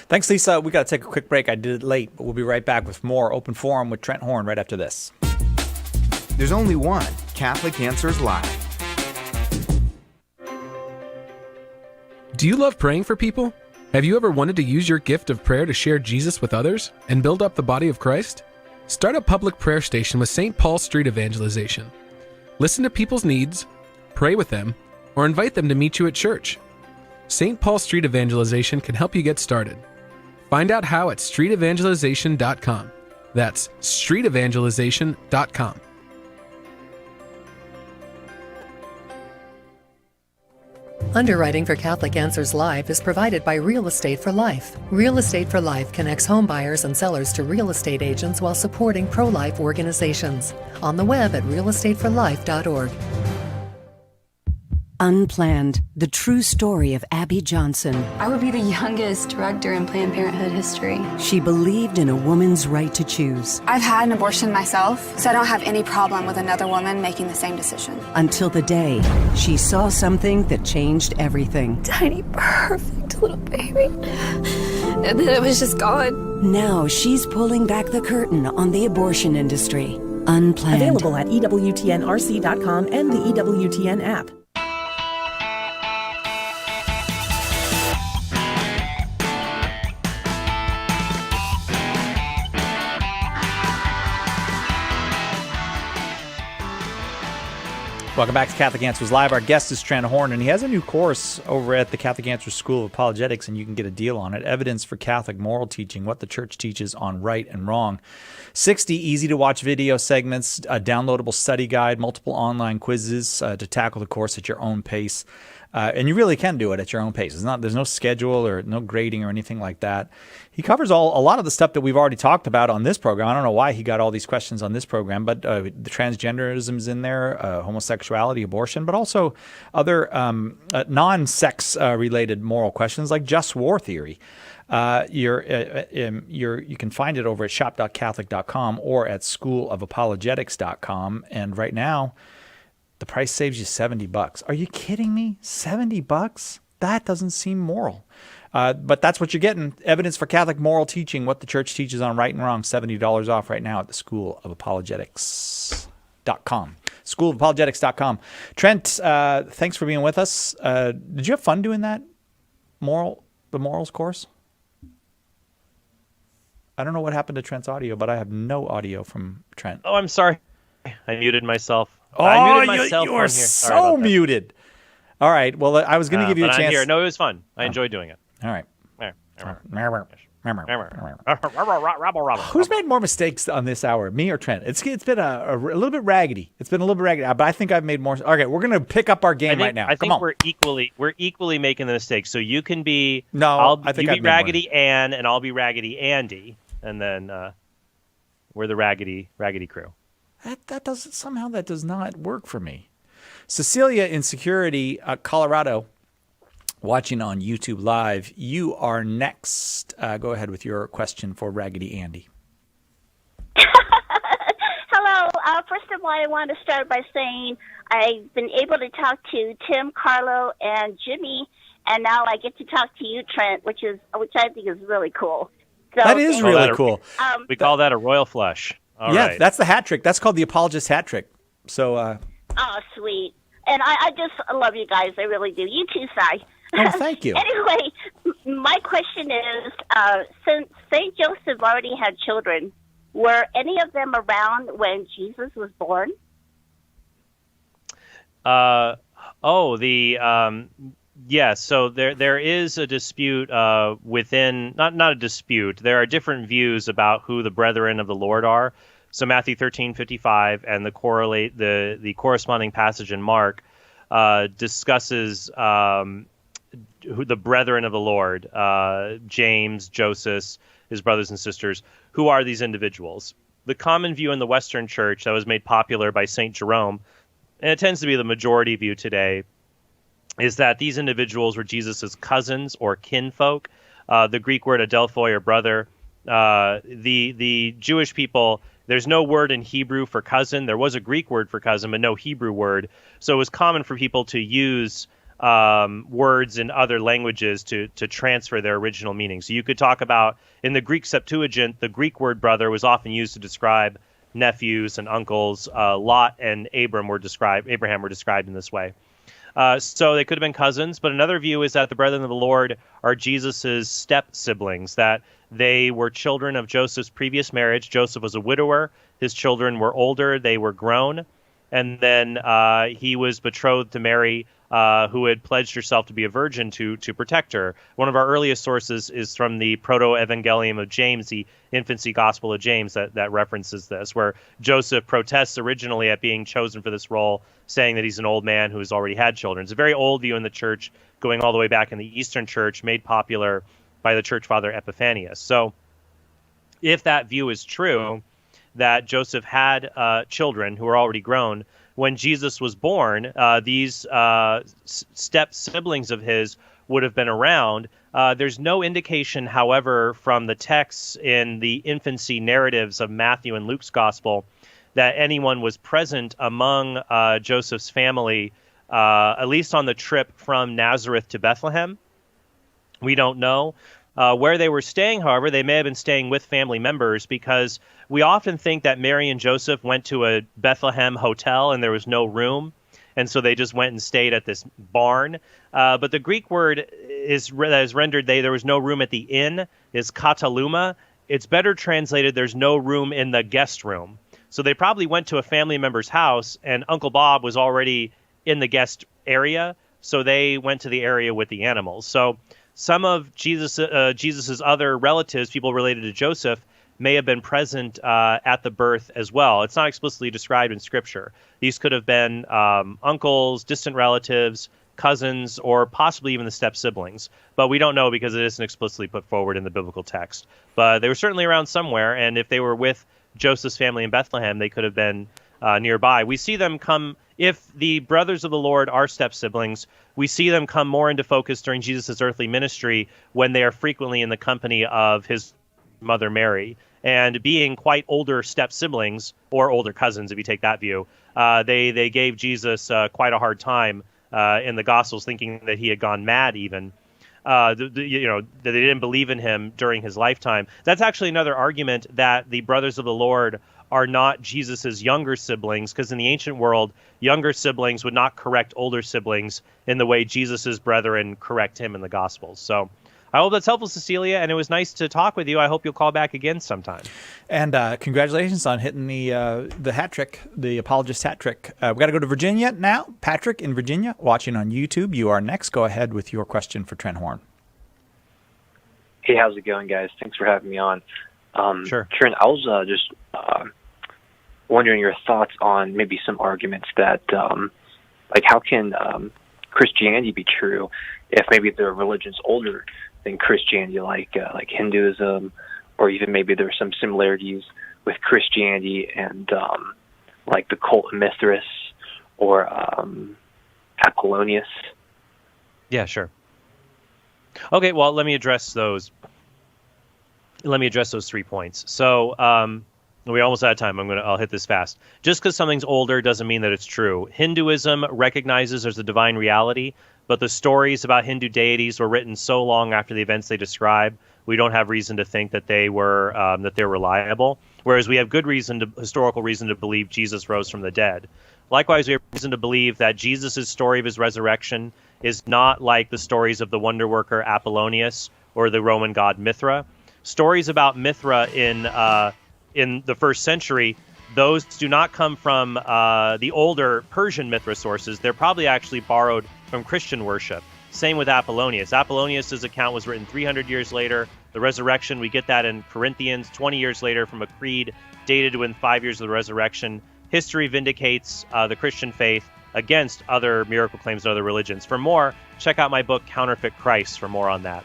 Thanks, Lisa. We got to take a quick break. I did it late, but we'll be right back with more Open Forum with Trent Horn right after this. There's only one Catholic Answers Live. Do you love praying for people? Have you ever wanted to use your gift of prayer to share Jesus with others and build up the body of Christ? Start a public prayer station with St. Paul Street Evangelization. Listen to people's needs, pray with them, or invite them to meet you at church. St. Paul Street Evangelization can help you get started. Find out how at streetevangelization.com. That's streetevangelization.com. Underwriting for Catholic Answers Live is provided by Real Estate for Life. Real Estate for Life connects home buyers and sellers to real estate agents while supporting pro-life organizations. On the web at realestateforlife.org. Unplanned, the true story of Abby Johnson. I would be the youngest director in Planned Parenthood history. She believed in a woman's right to choose. I've had an abortion myself, so I don't have any problem with another woman making the same decision. Until the day she saw something that changed everything. Tiny, perfect little baby. And then it was just gone. Now she's pulling back the curtain on the abortion industry. Unplanned. Available at EWTNRC.com and the EWTN app. Welcome back to Catholic Answers Live. Our guest is Trent Horn, and he has a new course over at the Catholic Answers School of Apologetics, and you can get a deal on it. Evidence for Catholic Moral Teaching, What the Church Teaches on Right and Wrong. 60 easy-to-watch video segments, a downloadable study guide, multiple online quizzes to tackle the course at your own pace. And you really can do it at your own pace. There's no schedule or no grading or anything like that. He covers a lot of the stuff that we've already talked about on this program. I don't know why he got all these questions on this program, but the transgenderism's in there, homosexuality, abortion, but also other non-sex related moral questions like just war theory. You can find it over at shop.catholic.com or at schoolofapologetics.com. And right now, the price saves you $70. Are you kidding me? $70? That doesn't seem moral. But that's what you're getting. Evidence for Catholic Moral Teaching, What the Church Teaches on Right and Wrong, $70 off right now at the schoolofapologetics.com. Schoolofapologetics.com. Trent, thanks for being with us. Did you have fun doing that the morals course? I don't know what happened to Trent's audio, but I have no audio from Trent. Oh, I'm sorry. I muted myself. Oh, you are so muted. All right. Well, I was going to give you a chance. No, it was fun. I enjoyed doing it. All right. Who's made more mistakes on this hour, me or Trent? It's been a little bit raggedy. But I think I've made more. Okay, we're going to pick up our game right now. I think we're equally making the mistake. So you can be I think you be Raggedy Ann and I'll be Raggedy Andy, and then we're the Raggedy crew. That does not work for me. Cecilia in Security, Colorado, watching on YouTube Live. You are next. Go ahead with your question for Raggedy Andy. Hello. First of all, I want to start by saying I've been able to talk to Tim, Carlo, and Jimmy, and now I get to talk to you, Trent, which I think is really cool. So, that is really cool. We call that a royal flush. All right. That's the hat trick. That's called the Apologist hat trick. So. Oh, sweet. And I just love you guys. I really do. You too, Si. Oh, thank you. Anyway, my question is, since St. Joseph already had children, were any of them around when Jesus was born? Yes. So there is a dispute within, not a dispute. There are different views about who the brethren of the Lord are. So Matthew 13:55 and the corresponding passage in Mark discusses who the brethren of the Lord, James, Joseph, his brothers and sisters. Who are these individuals? The common view in the Western Church that was made popular by St. Jerome, and it tends to be the majority view today, is that these individuals were Jesus's cousins or kinfolk. the Greek word adelphoi, or brother. The Jewish people, there's no word in Hebrew for cousin. There was a Greek word for cousin, but no Hebrew word. So it was common for people to use words in other languages to transfer their original meaning. So you could talk about, in the Greek Septuagint, the Greek word brother was often used to describe nephews and uncles. Lot and Abraham were described in this way. So they could have been cousins, but another view is that the brethren of the Lord are Jesus's step siblings, that they were children of Joseph's previous marriage. Joseph was a widower. His children were older. They were grown. And then he was betrothed to Mary, who had pledged herself to be a virgin to protect her. One of our earliest sources is from the Proto-Evangelium of James, the infancy gospel of James, that references this, where Joseph protests originally at being chosen for this role, saying that he's an old man who has already had children. It's a very old view in the church, going all the way back in the Eastern Church, made popular by the church father Epiphanius. So if that view is true, that Joseph had children who were already grown, when Jesus was born, these step siblings of his would have been around. There's no indication, however, from the texts in the infancy narratives of Matthew and Luke's gospel that anyone was present among Joseph's family, at least on the trip from Nazareth to Bethlehem. We don't know. Where they were staying, however, they may have been staying with family members, because we often think that Mary and Joseph went to a Bethlehem hotel and there was no room, and so they just went and stayed at this barn. But the Greek word that is rendered there was no room at the inn is kataluma. It's better translated, there's no room in the guest room. So they probably went to a family member's house, and Uncle Bob was already in the guest area, so they went to the area with the animals. So some of Jesus's other relatives, people related to Joseph, may have been present at the birth as well. It's not explicitly described in Scripture. These could have been uncles, distant relatives, cousins, or possibly even the step-siblings. But we don't know because it isn't explicitly put forward in the biblical text. But they were certainly around somewhere, and if they were with Joseph's family in Bethlehem, they could have been nearby. We see them come, if the brothers of the Lord are step-siblings, we see them come more into focus during Jesus' earthly ministry when they are frequently in the company of his mother Mary. And being quite older step-siblings, or older cousins if you take that view, they gave Jesus quite a hard time in the Gospels, thinking that he had gone mad even. That they didn't believe in him during his lifetime. That's actually another argument that the brothers of the Lord are not Jesus's younger siblings, because in the ancient world, younger siblings would not correct older siblings in the way Jesus's brethren correct him in the Gospels. So I hope that's helpful, Cecilia, and it was nice to talk with you. I hope you'll call back again sometime. And congratulations on hitting the hat trick, the apologist hat trick. We've got to go to Virginia now. Patrick in Virginia, watching on YouTube. You are next. Go ahead with your question for Trent Horn. Hey, how's it going, guys? Thanks for having me on. Sure. Trent, I was just wondering your thoughts on maybe some arguments that, like, how can Christianity be true if maybe the religion's older than Christianity, like Hinduism, or even maybe there's some similarities with Christianity and like the cult of Mithras or Apollonius? Yeah, sure. Okay, well, let me address those 3 points. So we're almost out of time. I'll hit this fast. Just because something's older doesn't mean that it's true. Hinduism recognizes there's a divine reality, but the stories about Hindu deities were written so long after the events they describe, we don't have reason to think that they're reliable. Whereas we have good historical reason to believe Jesus rose from the dead. Likewise, we have reason to believe that Jesus' story of his resurrection is not like the stories of the wonder worker Apollonius or the Roman god Mithra. Stories about Mithra in the first century, those do not come from the older Persian Mithra sources. They're probably actually borrowed from Christian worship. Same with Apollonius. Apollonius' account was written 300 years later. The resurrection, we get that in Corinthians 20 years later from a creed dated within 5 years of the resurrection. History vindicates the Christian faith against other miracle claims of other religions. For more, check out my book, Counterfeit Christ, for more on that.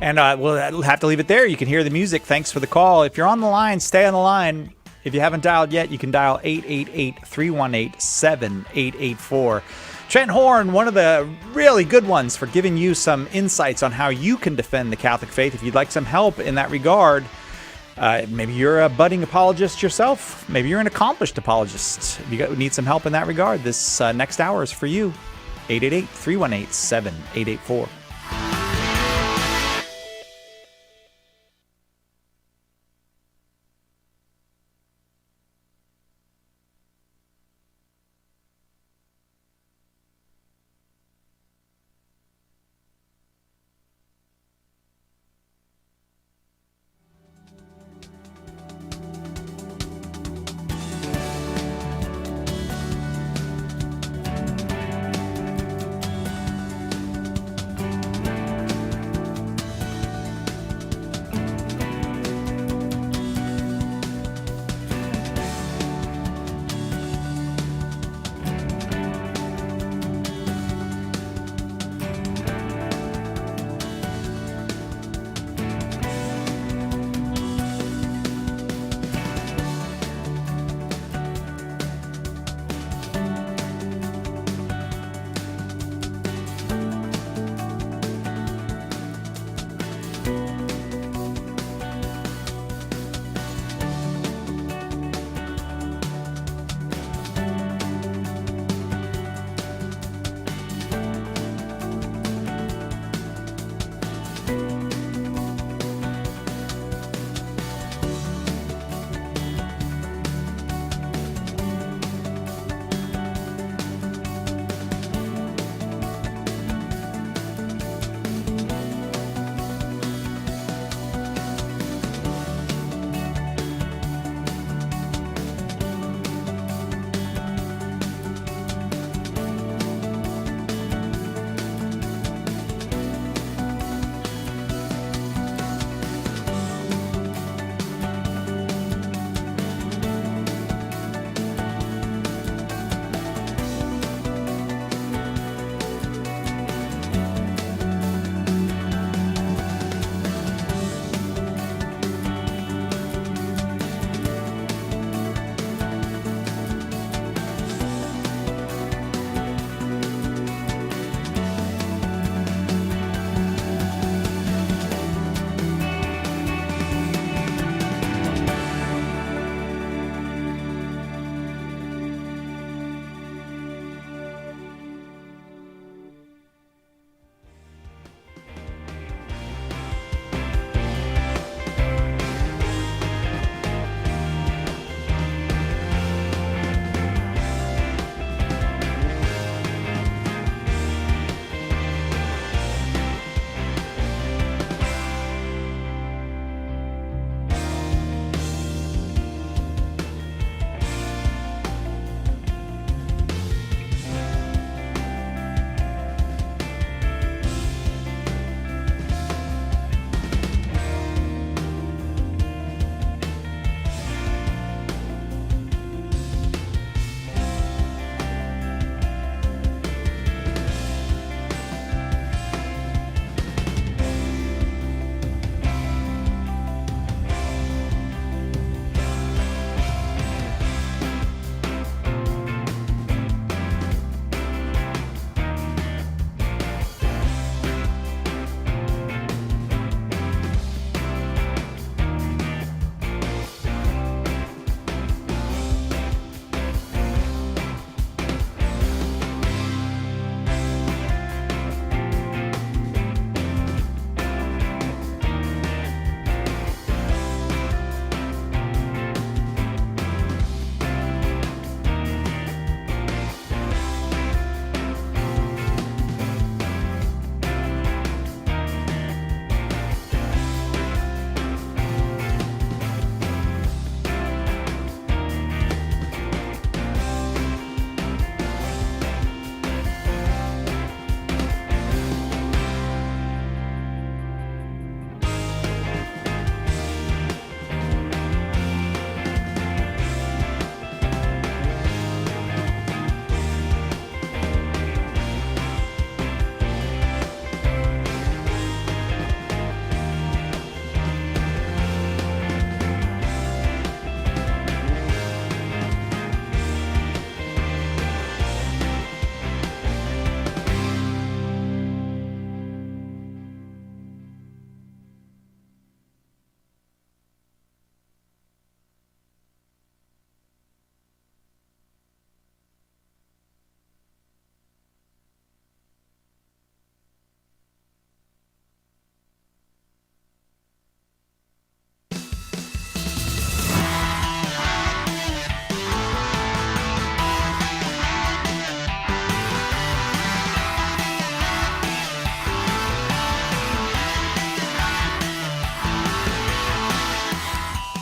And we'll have to leave it there. You can hear the music. Thanks for the call. If you're on the line, stay on the line. If you haven't dialed yet, you can dial 888-318-7884. Trent Horn, one of the really good ones for giving you some insights on how you can defend the Catholic faith. If you'd like some help in that regard, maybe you're a budding apologist yourself. Maybe you're an accomplished apologist. If you need some help in that regard, this next hour is for you. 888-318-7884.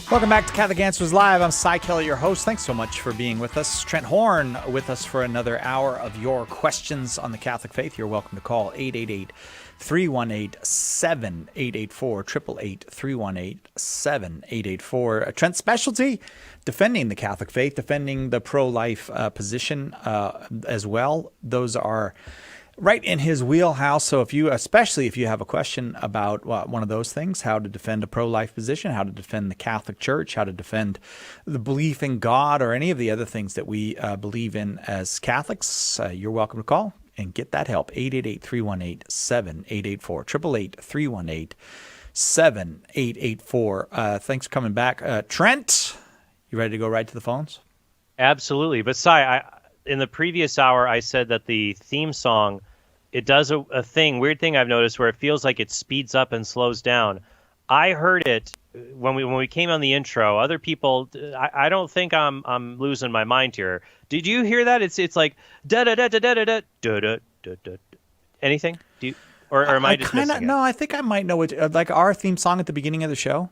Welcome back to Catholic Answers Live. I'm Cy Kelly, your host. Thanks so much for being with us. Trent Horn with us for another hour of your questions on the Catholic faith. You're welcome to call 888-318-7884, 888-318-7884. Trent's specialty, defending the Catholic faith, defending the pro-life position as well. Those are right in his wheelhouse. So especially if you have a question about one of those things, how to defend a pro-life position, how to defend the Catholic Church, how to defend the belief in God, or any of the other things that we believe in as Catholics, you're welcome to call and get that help. 888-318-7884, 888-318-7884. Thanks for coming back. Trent, you ready to go right to the phones? Absolutely. But Cy, in the previous hour, I said that the theme song, it does a weird thing I've noticed where it feels like it speeds up and slows down. I heard it when we came on the intro. Other people, I don't think I'm losing my mind here. Did you hear that? It's like da da da da da da da da da da. Anything? Do you, or am I just missing it? No, I think I might know it. Like our theme song at the beginning of the show.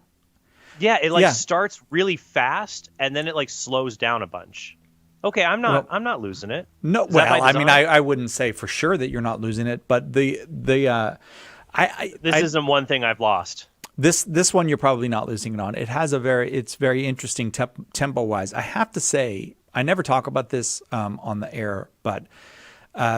Yeah, it starts really fast and then it like slows down a bunch. Okay, I'm not losing it. No, well, I mean, I wouldn't say for sure that you're not losing it, but this isn't one thing I've lost. This one you're probably not losing it on. It has it's very interesting tempo wise. I have to say, I never talk about this on the air, but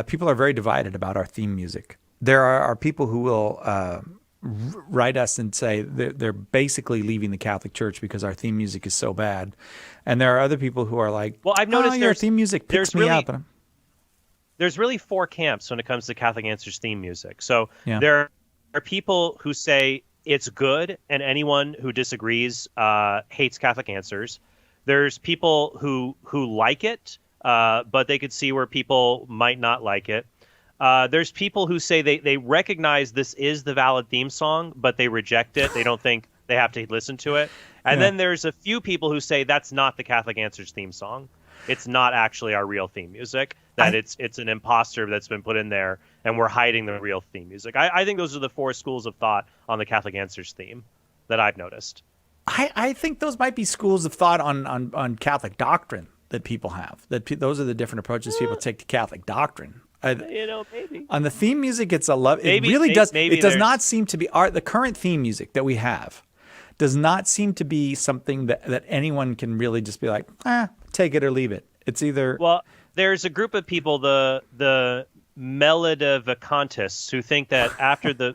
people are very divided about our theme music. There are people who will write us and say they're basically leaving the Catholic Church because our theme music is so bad. And there are other people who are like, well, I've noticed your theme music picks me up. There's really four camps when it comes to Catholic Answers theme music. So there are people who say it's good, and anyone who disagrees hates Catholic Answers. There's people who like it, but they could see where people might not like it. There's people who say they recognize this is the valid theme song, but they reject it. They don't think they have to listen to it. And then there's a few people who say that's not the Catholic Answers theme song. It's not actually our real theme music, that it's an imposter that's been put in there, and we're hiding the real theme music. I think those are the four schools of thought on the Catholic Answers theme that I've noticed. I think those might be schools of thought on Catholic doctrine that people have. Those are the different approaches people take to Catholic doctrine. Maybe. On the theme music, it's a love. It does not seem to be the current theme music that we have does not seem to be something that anyone can really just be like, take it or leave it. It's either. Well, there's a group of people, the melodivacantists, who think that after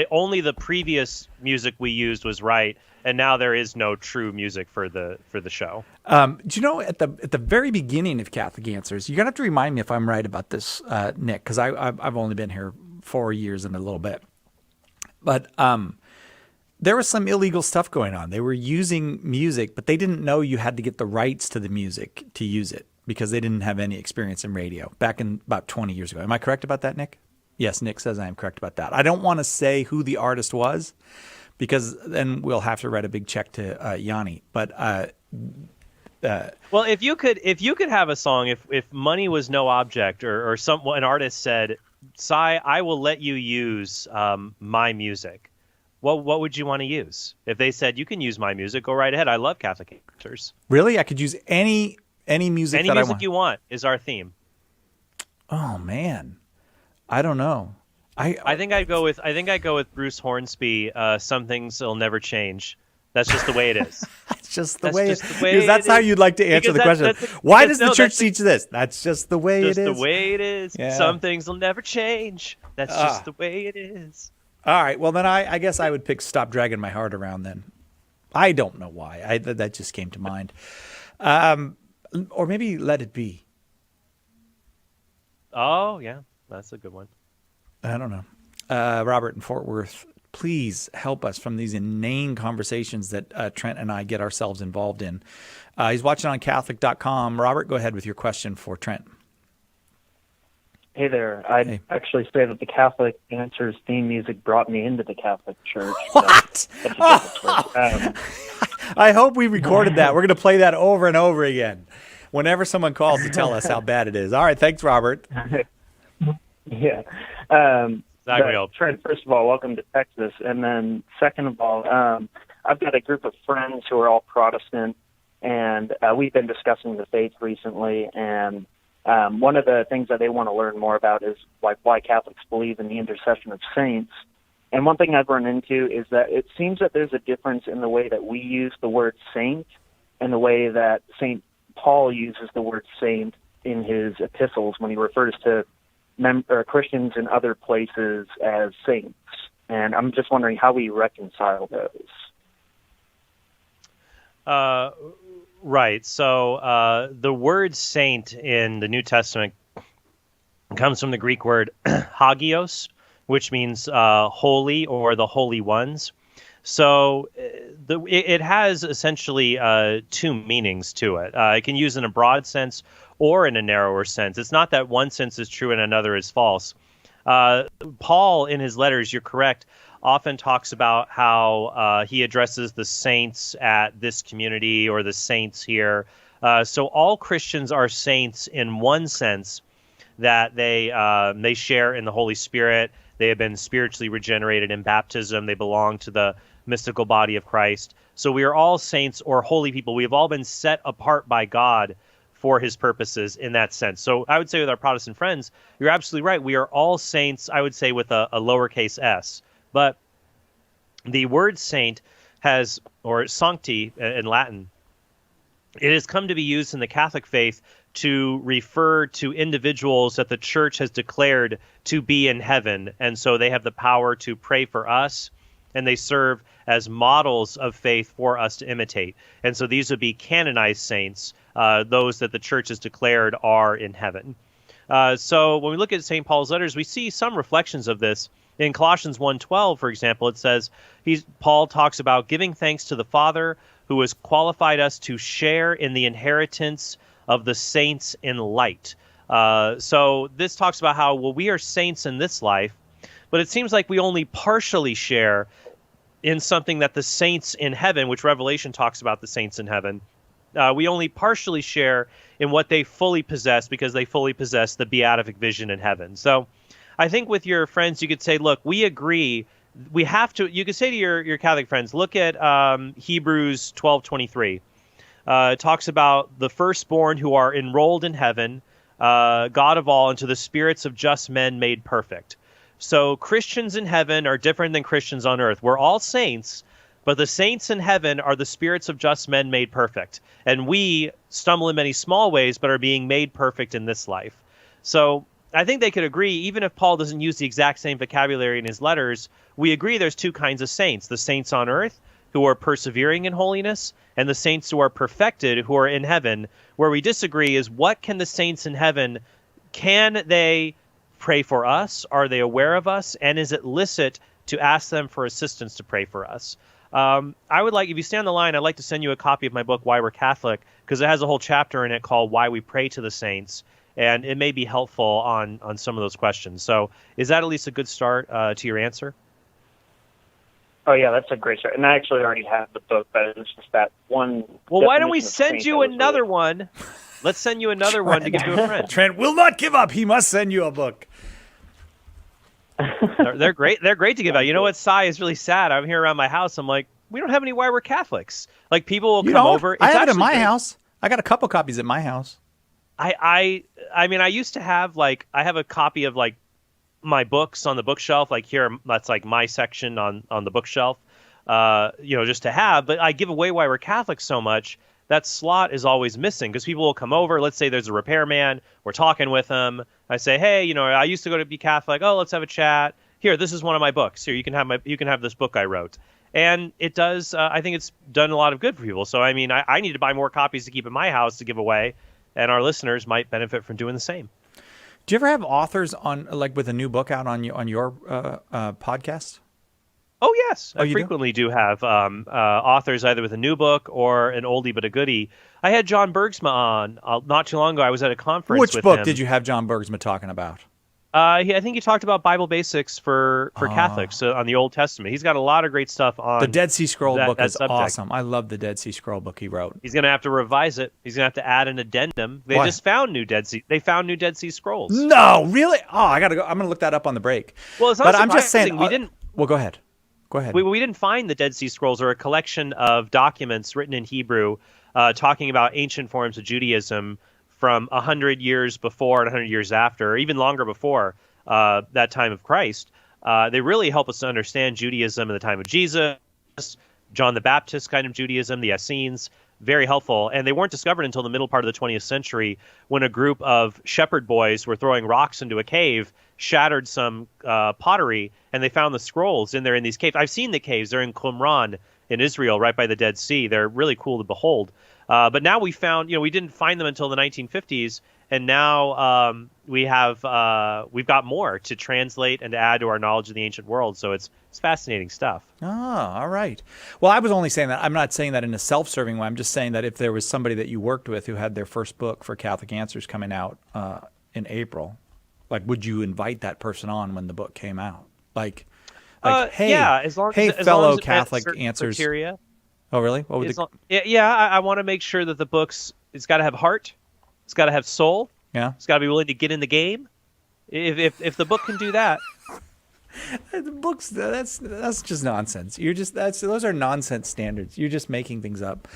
only the previous music we used was right, and now there is no true music for the show. Do you know at the very beginning of Catholic Answers, you're gonna have to remind me if I'm right about this, Nick, because I've only been here 4 years and a little bit, but there was some illegal stuff going on. They were using music, but they didn't know you had to get the rights to the music to use it because they didn't have any experience in radio back in about 20 years ago. Am I correct about that, Nick? Yes, Nick says I am correct about that. I don't want to say who the artist was because then we'll have to write a big check to Yanni. But well, if you could have a song, if money was no object, or an artist said, "Cy, I will let you use my music." What would you want to use? If they said you can use my music, go right ahead. I love Catholic Answers. Really, I could use any music. Any music you want is our theme. Oh man, I don't know. I think I'd go with Bruce Hornsby. Some things will never change. That's just the way it is. That's just the way it is. That's how you'd like to answer the question. Why does the church teach this? That's just the way it is. Just the way it is. Yeah. Some things will never change. That's just the way it is. All right. Well, then I guess I would pick "Stop Dragging My Heart Around." Then I don't know why. That just came to mind. Or maybe "Let It Be." Oh yeah, that's a good one. I don't know. Robert in Fort Worth, please help us from these inane conversations that Trent and I get ourselves involved in. He's watching on Catholic.com. Robert, go ahead with your question for Trent. Hey there. I'd actually say that the Catholic Answers theme music brought me into the Catholic Church. What? I hope we recorded that. We're going to play that over and over again whenever someone calls to tell us how bad it is. All right. Thanks, Robert. Yeah. Trent, first of all, welcome to Texas. And then second of all, I've got a group of friends who are all Protestant, and we've been discussing the faith recently, and one of the things that they want to learn more about is like why Catholics believe in the intercession of saints. And one thing I've run into is that it seems that there's a difference in the way that we use the word saint and the way that St. Paul uses the word saint in his epistles when he refers to Christians in other places as saints. And I'm just wondering how we reconcile those. Right. So the word saint in the New Testament comes from the Greek word hagios, which means holy or the holy ones. So it has essentially two meanings to it. It can use in a broad sense or in a narrower sense. It's not that one sense is true and another is false. Paul, in his letters, you're correct, often talks about how he addresses the saints at this community or the saints here. So all Christians are saints in one sense, that they share in the Holy Spirit. They have been spiritually regenerated in baptism. They belong to the mystical body of Christ. So we are all saints or holy people. We have all been set apart by God for his purposes in that sense. So I would say with our Protestant friends, you're absolutely right. We are all saints, I would say, with a lowercase s. But the word saint has, or sancti in Latin, it has come to be used in the Catholic faith to refer to individuals that the church has declared to be in heaven. And so they have the power to pray for us, and they serve as models of faith for us to imitate. And so these would be canonized saints, those that the church has declared are in heaven. So when we look at St. Paul's letters, we see some reflections of this. In Colossians 1:12, for example, it says, Paul talks about giving thanks to the Father who has qualified us to share in the inheritance of the saints in light. So this talks about how, well, we are saints in this life, but it seems like we only partially share in something that the saints in heaven, which Revelation talks about the saints in heaven, we only partially share in what they fully possess because they fully possess the beatific vision in heaven. So I think with your friends, you could say, look, we agree. We have to, you could say to your Catholic friends, look at Hebrews 12:23. It talks about the firstborn who are enrolled in heaven, God of all, and to the spirits of just men made perfect. So Christians in heaven are different than Christians on earth. We're all saints, but the saints in heaven are the spirits of just men made perfect. And we stumble in many small ways, but are being made perfect in this life. So I think they could agree, even if Paul doesn't use the exact same vocabulary in his letters, we agree there's two kinds of saints, the saints on earth who are persevering in holiness, and the saints who are perfected, who are in heaven. Where we disagree is, what can the saints in heaven, can they pray for us? Are they aware of us? And is it licit to ask them for assistance to pray for us? I would like, if you stay on the line, I'd like to send you a copy of my book, Why We're Catholic, because it has a whole chapter in it called Why We Pray to the Saints, and it may be helpful on some of those questions. So is that at least a good start to your answer? Oh, yeah, that's a great start. And I actually already have the book, but it's just that one. Well, why don't we send you another one? Let's send you another one to give to a friend. Trent will not give up. He must send you a book. They're great. They're great to give out. You know what, Cy, is really sad? I'm here around my house. I'm like, we don't have any Why We're Catholics. Like, people will come over. I have it at my house. I got a couple copies at my house. I mean, I used to have, like, I have a copy of, like, my books on the bookshelf, like here, that's like my section on the bookshelf, just to have. But I give away Why We're Catholic so much, that slot is always missing because people will come over. Let's say there's a repairman, we're talking with him. I say, hey, I used to go to be Catholic. Oh, let's have a chat. Here, this is one of my books. Here, you can have this book I wrote. And it does. I think it's done a lot of good for people. So I mean, I need to buy more copies to keep in my house to give away, and our listeners might benefit from doing the same. Do you ever have authors on, like, with a new book out on your podcast? Oh, yes. I frequently do have authors either with a new book or an oldie but a goodie. I had John Bergsma on not too long ago. I was at a conference with him. Which book did you have John Bergsma talking about? I think he talked about Bible basics for Catholics on the Old Testament. He's got a lot of great stuff on the Dead Sea Scroll book is subject. Awesome. I love the Dead Sea Scroll book he wrote. He's going to have to revise it. He's going to have to add an addendum. They just found new Dead Sea. They found new Dead Sea Scrolls. No, really? Oh, I got to go. I'm going to look that up on the break. Well, it's not but surprising. I'm just saying. We didn't. Well, go ahead. Go ahead. We didn't find the Dead Sea Scrolls, or a collection of documents written in Hebrew talking about ancient forms of Judaism from 100 years before and 100 years after, or even longer before that time of Christ. They really help us to understand Judaism in the time of Jesus, John the Baptist kind of Judaism, the Essenes. Very helpful. And they weren't discovered until the middle part of the 20th century, when a group of shepherd boys were throwing rocks into a cave, shattered some pottery, and they found the scrolls in there in these caves. I've seen the caves. They're in Qumran in Israel, right by the Dead Sea. They're really cool to behold. But now we found, we didn't find them until the 1950s, and now we've got more to translate and to add to our knowledge of the ancient world. So it's fascinating stuff. Oh, all right. Well, I was only saying that. I'm not saying that in a self-serving way. I'm just saying that if there was somebody that you worked with who had their first book for Catholic Answers coming out in April, like, would you invite that person on when the book came out? Like hey, yeah, as long as fellow it met Catholic certain Answers. Criteria. Oh, really? What would I want to make sure that the book's, it's got to have heart, it's got to have soul, it's got to be willing to get in the game. If the book can do that. The books, that's just nonsense. Those are nonsense standards. You're just making things up.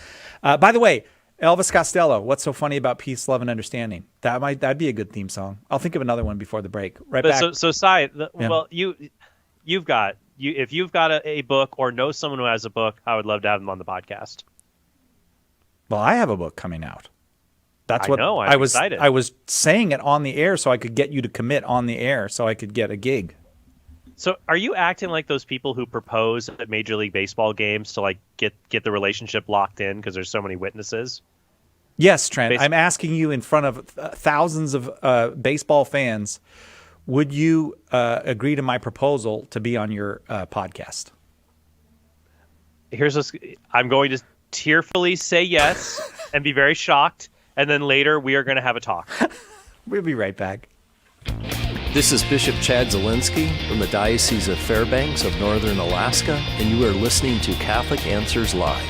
By the way, Elvis Costello, what's so funny about peace, love, and understanding? That'd be a good theme song. I'll think of another one before the break. Back. So Cy, well, if you've got a book or know someone who has a book, I would love to have them on the podcast. Well, I have a book coming out. That's what I'm excited. I was saying it on the air so I could get you to commit on the air so I could get a gig. So are you acting like those people who propose at Major League Baseball games to like get the relationship locked in because there's so many witnesses? Yes, Trent. I'm asking you in front of thousands of baseball fans, would you agree to my proposal to be on your podcast? I'm going to tearfully say yes and be very shocked, and then later we are going to have a talk. We'll be right back. This is Bishop Chad Zielinski from the Diocese of Fairbanks of Northern Alaska, and you are listening to Catholic Answers Live.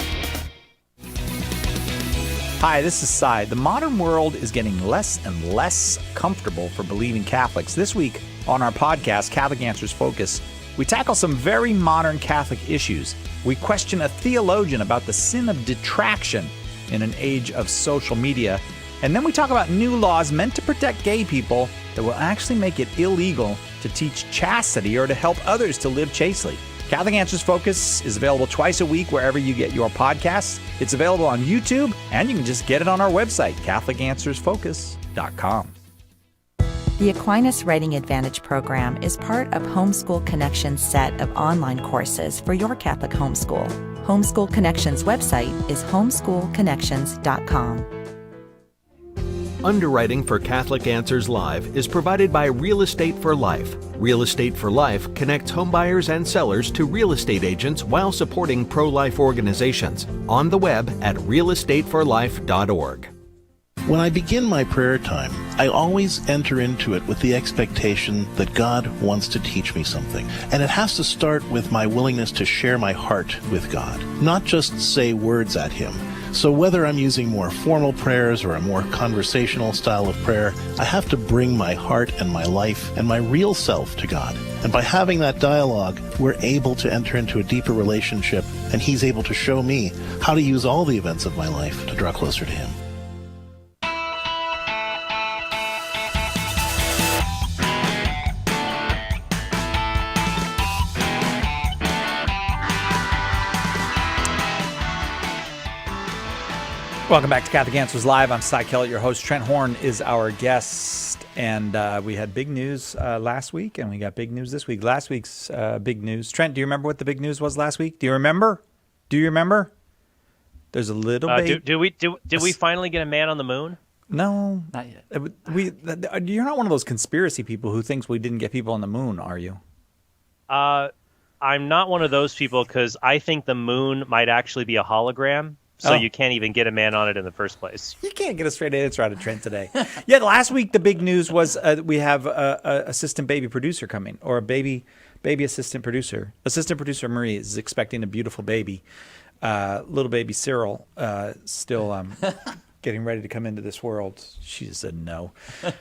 Hi, this is Cy. The modern world is getting less and less comfortable for believing Catholics. This week on our podcast, Catholic Answers Focus, we tackle some very modern Catholic issues. We question a theologian about the sin of detraction in an age of social media. And then we talk about new laws meant to protect gay people that will actually make it illegal to teach chastity or to help others to live chastely. Catholic Answers Focus is available twice a week wherever you get your podcasts. It's available on YouTube, and you can just get it on our website, CatholicAnswersFocus.com. The Aquinas Writing Advantage program is part of Homeschool Connections' set of online courses for your Catholic homeschool. Homeschool Connections' website is homeschoolconnections.com. Underwriting for Catholic Answers Live is provided by Real Estate for Life. Real Estate for Life connects homebuyers and sellers to real estate agents while supporting pro-life organizations. On the web at realestateforlife.org. When I begin my prayer time, I always enter into it with the expectation that God wants to teach me something. And it has to start with my willingness to share my heart with God, not just say words at Him. So whether I'm using more formal prayers or a more conversational style of prayer, I have to bring my heart and my life and my real self to God. And by having that dialogue, we're able to enter into a deeper relationship, and He's able to show me how to use all the events of my life to draw closer to Him. Welcome back to Catholic Answers Live. I'm Cy Kellett, your host. Trent Horn is our guest, and we had big news last week, and we got big news this week. Last week's big news. Trent, do you remember what the big news was last week? Do you remember? There's a little bit. Did we finally get a man on the moon? No, not yet. You're not one of those conspiracy people who thinks we didn't get people on the moon, are you? I'm not one of those people because I think the moon might actually be a hologram. So you can't even get a man on it in the first place. You can't get a straight answer out of Trent today. Yeah, last week the big news was we have a assistant baby producer coming, or a baby assistant producer. Assistant producer Marie is expecting a beautiful baby. Little baby Cyril still getting ready to come into this world. She just said no.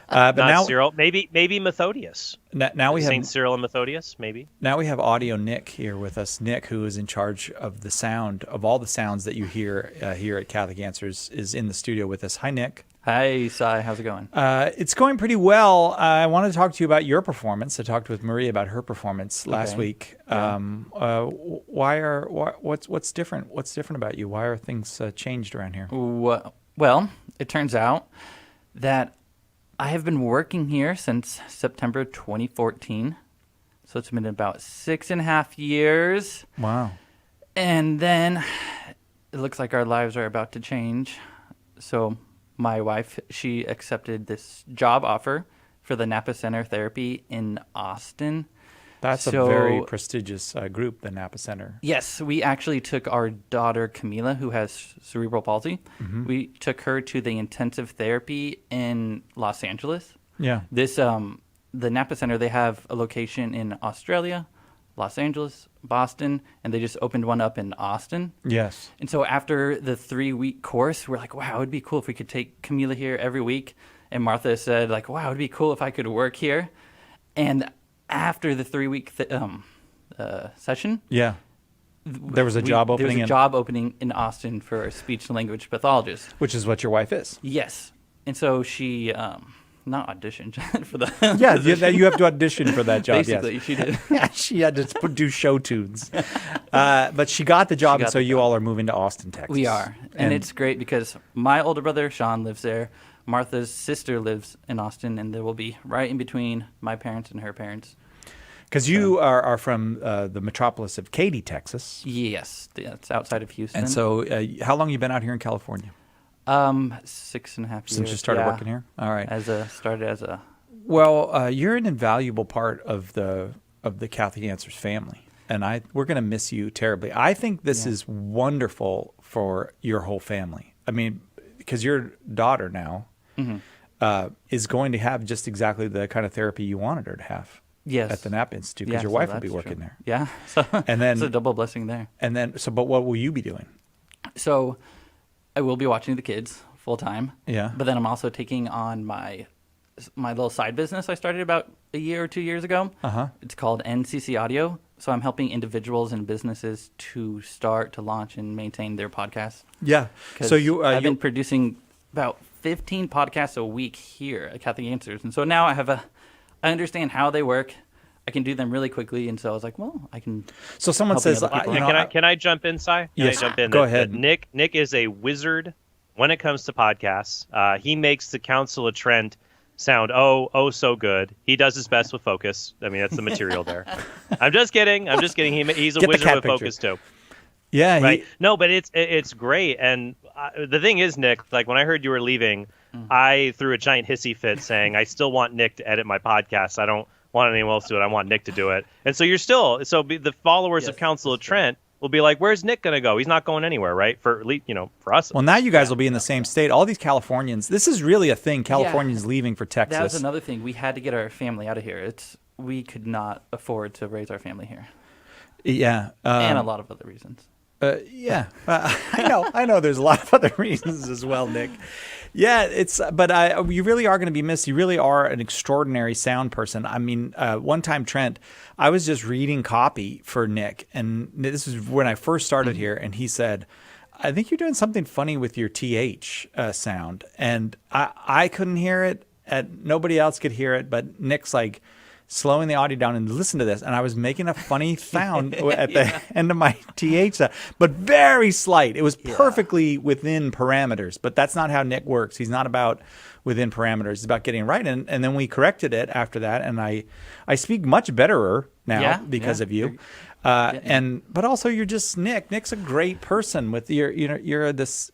But now Cyril, maybe Methodius. Now we have Saint Cyril and Methodius, maybe. Now we have Audio Nick here with us. Nick, who is in charge of the sound of all the sounds that you hear here at Catholic Answers, is in the studio with us. Hi, Nick. Hi, Cy. How's it going? It's going pretty well. I wanted to talk to you about your performance. I talked with Maria about her performance last week. Yeah. What's different? What's different about you? Why are things changed around here? Well, it turns out that I have been working here since September 2014. So it's been about 6.5 years. Wow. And then it looks like our lives are about to change. So my wife, she accepted this job offer for the Napa Center Therapy in Austin. That's a very prestigious group, the Napa Center. Yes, we actually took our daughter Camila, who has cerebral palsy. Mm-hmm. We took her to the intensive therapy in Los Angeles. Yeah. This the Napa Center, they have a location in Australia, Los Angeles, Boston, and they just opened one up in Austin. Yes. And so after the 3-week course, we're like, wow, it'd be cool if we could take Camila here every week. And Martha said, like, wow, it'd be cool if I could work here. And after the 3-week session, there was a job opening. There was a job opening in Austin for a speech and language pathologist, which is what your wife is. Yes, and so she not auditioned for the you have to audition for that job. Basically, yes. she did. She had to do show tunes, but she got the job, and so you all are moving to Austin, Texas. We are, and it's great because my older brother Sean lives there. Martha's sister lives in Austin, and there will be right in between my parents and her parents. Because you are from the metropolis of Katy, Texas. Yes, it's outside of Houston. And so how long have you been out here in California? 6.5 years. Since you started working here? All right. Started as a... Well, you're an invaluable part of the Catholic Answers family. And we're going to miss you terribly. I think this is wonderful for your whole family. I mean, because your daughter now is going to have just exactly the kind of therapy you wanted her to have. Yes. At the Napa Institute, because your wife will be working there. Yeah. So and then, it's a double blessing there. And then, but what will you be doing? So I will be watching the kids full time. Yeah. But then I'm also taking on my little side business I started about a year or 2 years ago. Uh-huh. It's called NCC Audio. So I'm helping individuals and businesses to launch and maintain their podcasts. Yeah. So I've been producing about 15 podcasts a week here at Catholic Answers. And so now I understand how they work. I can do them really quickly, and so I was like, well, I can. So someone says, can I jump in, Cy? Yes, I jump in? Go ahead. Nick is a wizard when it comes to podcasts. He makes the Council of Trent sound so good. He does his best with focus. I mean, that's the material there. I'm just kidding. He's a wizard with focus too. Yeah. Right. No, but it's great. And the thing is, Nick, like when I heard you were leaving, I threw a giant hissy fit saying, I still want Nick to edit my podcast. I don't want anyone else to do it. I want Nick to do it. And so the followers of Council of Trent will be like, where's Nick going to go? He's not going anywhere, right? For us. Well, now you guys will be in the same state. All these Californians, this is really a thing. Californians leaving for Texas. That was another thing. We had to get our family out of here. We could not afford to raise our family here. Yeah. And a lot of other reasons. Yeah, I know. There's a lot of other reasons as well, Nick. Yeah, but you really are going to be missed. You really are an extraordinary sound person. I mean, one time, Trent, I was just reading copy for Nick, and this is when I first started here, and he said, I think you're doing something funny with your TH sound. And I couldn't hear it, and nobody else could hear it, but Nick's like, slowing the audio down and listen to this, and I was making a funny sound at the end of my TH sound, but very slight. It was perfectly within parameters, but that's not how Nick works. He's not about within parameters. It's about getting right, and then we corrected it after that, and I speak much betterer now because of you. But also you're just Nick. Nick's a great person with you're this.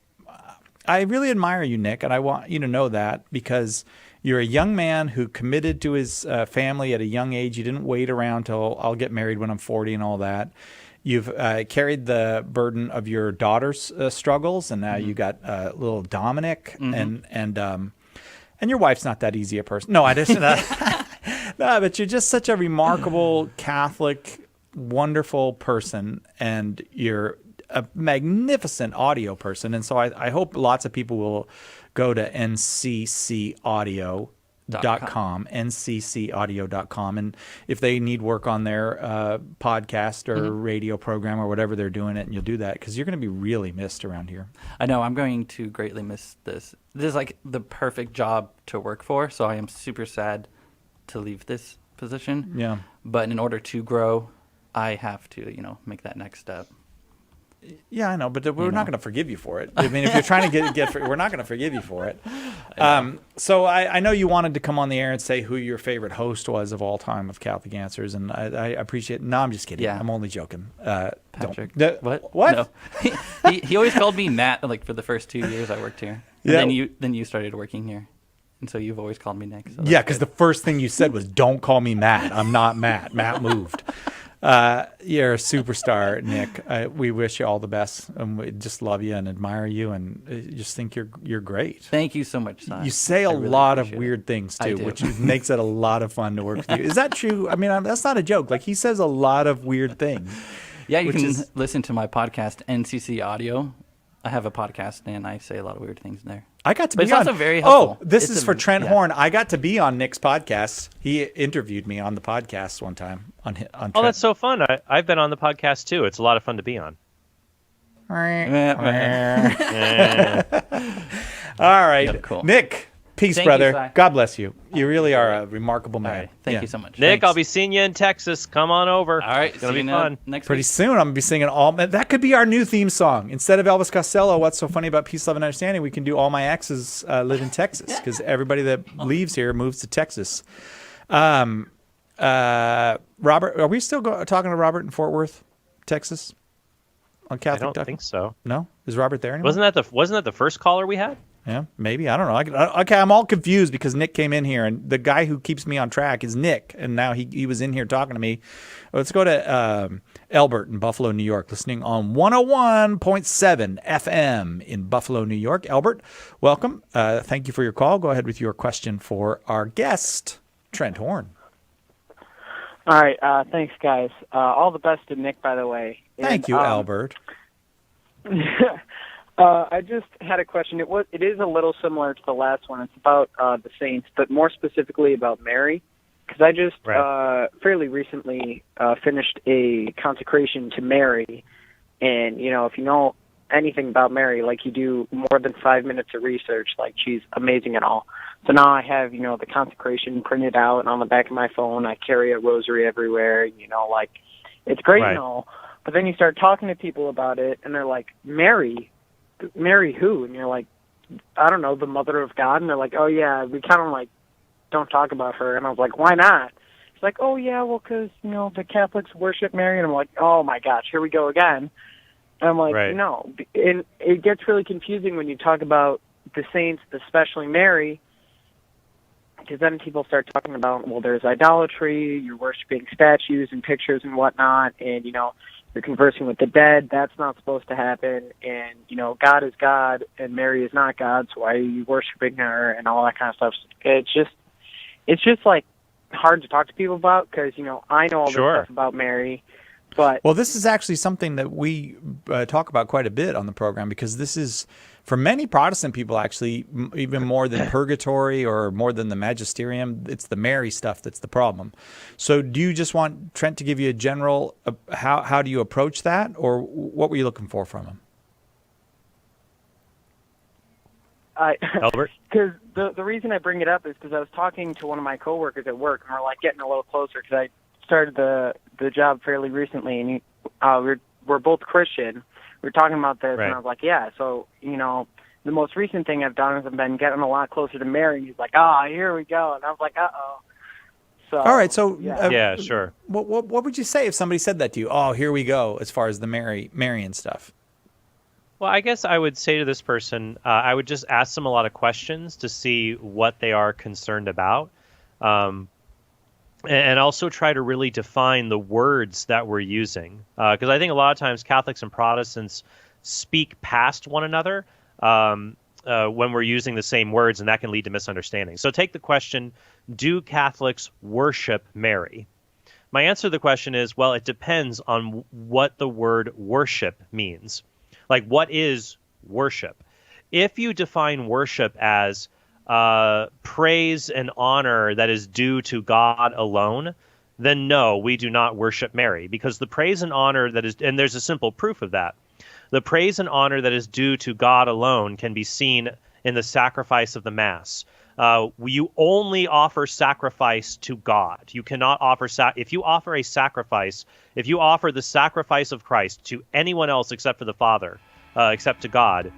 I really admire you, Nick, and I want you to know that because you're a young man who committed to his family at a young age. You didn't wait around till I'll get married when I'm 40 and all that. You've carried the burden of your daughter's struggles, and now you got little Dominic, and your wife's not that easy a person. No, I just no, but you're just such a remarkable Catholic, wonderful person, and you're a magnificent audio person. And so I hope lots of people will go to nccaudio.com, and if they need work on their podcast or radio program or whatever they're doing it, and you'll do that, because you're going to be really missed around here. I know. I'm going to greatly miss this. This is like the perfect job to work for, so I am super sad to leave this position. Yeah. But in order to grow, I have to, make that next step. Yeah, I know, but we're not going to forgive you for it. I mean, if you're trying to get we're not going to forgive you for it. So I know you wanted to come on the air and say who your favorite host was of all time of Catholic Answers, and I appreciate it. No, I'm just kidding. Yeah. I'm only joking. Patrick. What? No. He always called me Matt, like, for the first 2 years I worked here. And then you started working here. And so you've always called me Nick. So yeah, because the first thing you said was, don't call me Matt. I'm not Matt. Matt moved. You're a superstar, Nick. We wish you all the best, and we just love you and admire you, and just think you're great. Thank you so much, Simon. You say a lot of weird things too, which makes it a lot of fun to work with you. Is that true? I mean, that's not a joke. Like, he says a lot of weird things. Yeah, you can listen to my podcast, NCC Audio. I have a podcast, and I say a lot of weird things there. I got to but be it's on. Also very helpful. Oh, this is for Trent Horn. I got to be on Nick's podcast. He interviewed me on the podcast one time on Trent. Oh, that's so fun. I've been on the podcast too. It's a lot of fun to be on. All right. Yep, cool. Nick, peace, Thank brother. you, Si. God bless you. You really are a remarkable man. Right. Thank you so much. Nick, Thanks. I'll be seeing you in Texas. Come on over. All right. It's going to be fun. Next Pretty week. soon, I'm going to be singing that could be our new theme song. Instead of Elvis Costello, What's So Funny About Peace, Love, and Understanding, we can do All My Exes Live in Texas, because everybody that leaves here moves to Texas. Robert, are we still talking to Robert in Fort Worth, Texas? On Catholic I don't think so. No? Is Robert there anymore? Wasn't that the first caller we had? Yeah, maybe. I don't know. Okay, I'm all confused because Nick came in here, and the guy who keeps me on track is Nick, and now he was in here talking to me. Let's go to Elbert in Buffalo, New York, listening on 101.7 FM in Buffalo, New York. Elbert, welcome. Thank you for your call. Go ahead with your question for our guest, Trent Horn. All right. Thanks, guys. All the best to Nick, by the way. Thank you, Albert. I just had a question. It is a little similar to the last one. It's about the saints, but more specifically about Mary, because I just fairly recently finished a consecration to Mary, and if you know anything about Mary, like, you do more than 5 minutes of research, like, she's amazing and all. So now I have the consecration printed out, and on the back of my phone I carry a rosary everywhere. Like, it's great and all. But then you start talking to people about it, and they're like, Mary who? And you're like, I don't know, the Mother of God. And they're like, oh yeah, we kind of like don't talk about her. And I was like, why not? It's like, oh yeah, well, because the Catholics worship Mary. And I'm like, oh my gosh, here we go again. And I'm like, no. And it gets really confusing when you talk about the saints, especially Mary, because then people start talking about, well, there's idolatry, you're worshiping statues and pictures and whatnot, and you're conversing with the dead. That's not supposed to happen. And, God is God and Mary is not God. So why are you worshiping her and all that kind of stuff? It's just like hard to talk to people about because, I know all this stuff about Mary. But well, this is actually something that we talk about quite a bit on the program, because this is, for many Protestant people, actually, even more than purgatory or more than the magisterium, it's the Mary stuff that's the problem. So do you just want Trent to give you a general, how do you approach that, or what were you looking for from him? Albert? Because the reason I bring it up is because I was talking to one of my coworkers at work, and we're like getting a little closer because I started the job fairly recently, and we're both Christian. We were talking about this, and I was like, yeah, so, the most recent thing I've done is I've been getting a lot closer to Mary. He's like, here we go. And I was like, uh-oh. So, all right, so... yeah, sure. What would you say if somebody said that to you? Oh, here we go, as far as the Marian stuff. Well, I guess I would say to this person, I would just ask them a lot of questions to see what they are concerned about. And also try to really define the words that we're using. Because I think a lot of times Catholics and Protestants speak past one another when we're using the same words, and that can lead to misunderstanding. So take the question, do Catholics worship Mary? My answer to the question is, well, it depends on what the word worship means. Like, what is worship? If you define worship as praise and honor that is due to God alone, then no, we do not worship Mary, because the praise and honor that is, and there's a simple proof of that, the praise and honor that is due to God alone can be seen in the sacrifice of the Mass. You only offer sacrifice to God. You cannot offer, if you offer a sacrifice, if you offer the sacrifice of Christ to anyone else except for the Father, except to God,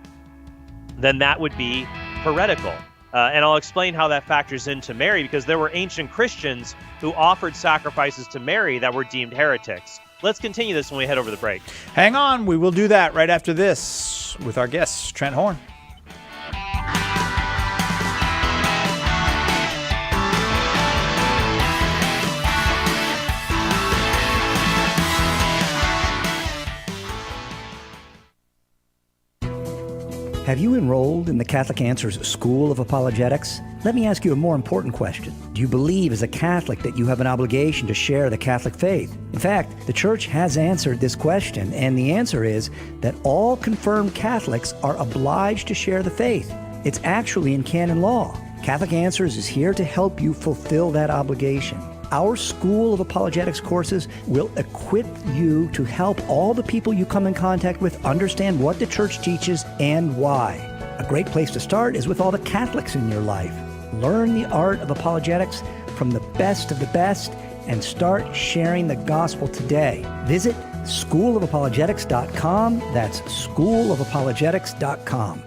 then that would be heretical. And I'll explain how that factors into Mary, because there were ancient Christians who offered sacrifices to Mary that were deemed heretics. Let's continue this when we head over the break. Hang on, we will do that right after this with our guest, Trent Horn. Have you enrolled in the Catholic Answers School of Apologetics? Let me ask you a more important question. Do you believe as a Catholic that you have an obligation to share the Catholic faith? In fact, the Church has answered this question, and the answer is that all confirmed Catholics are obliged to share the faith. It's actually in canon law. Catholic Answers is here to help you fulfill that obligation. Our School of Apologetics courses will equip you to help all the people you come in contact with understand what the Church teaches and why. A great place to start is with all the Catholics in your life. Learn the art of apologetics from the best of the best and start sharing the gospel today. Visit schoolofapologetics.com. That's schoolofapologetics.com.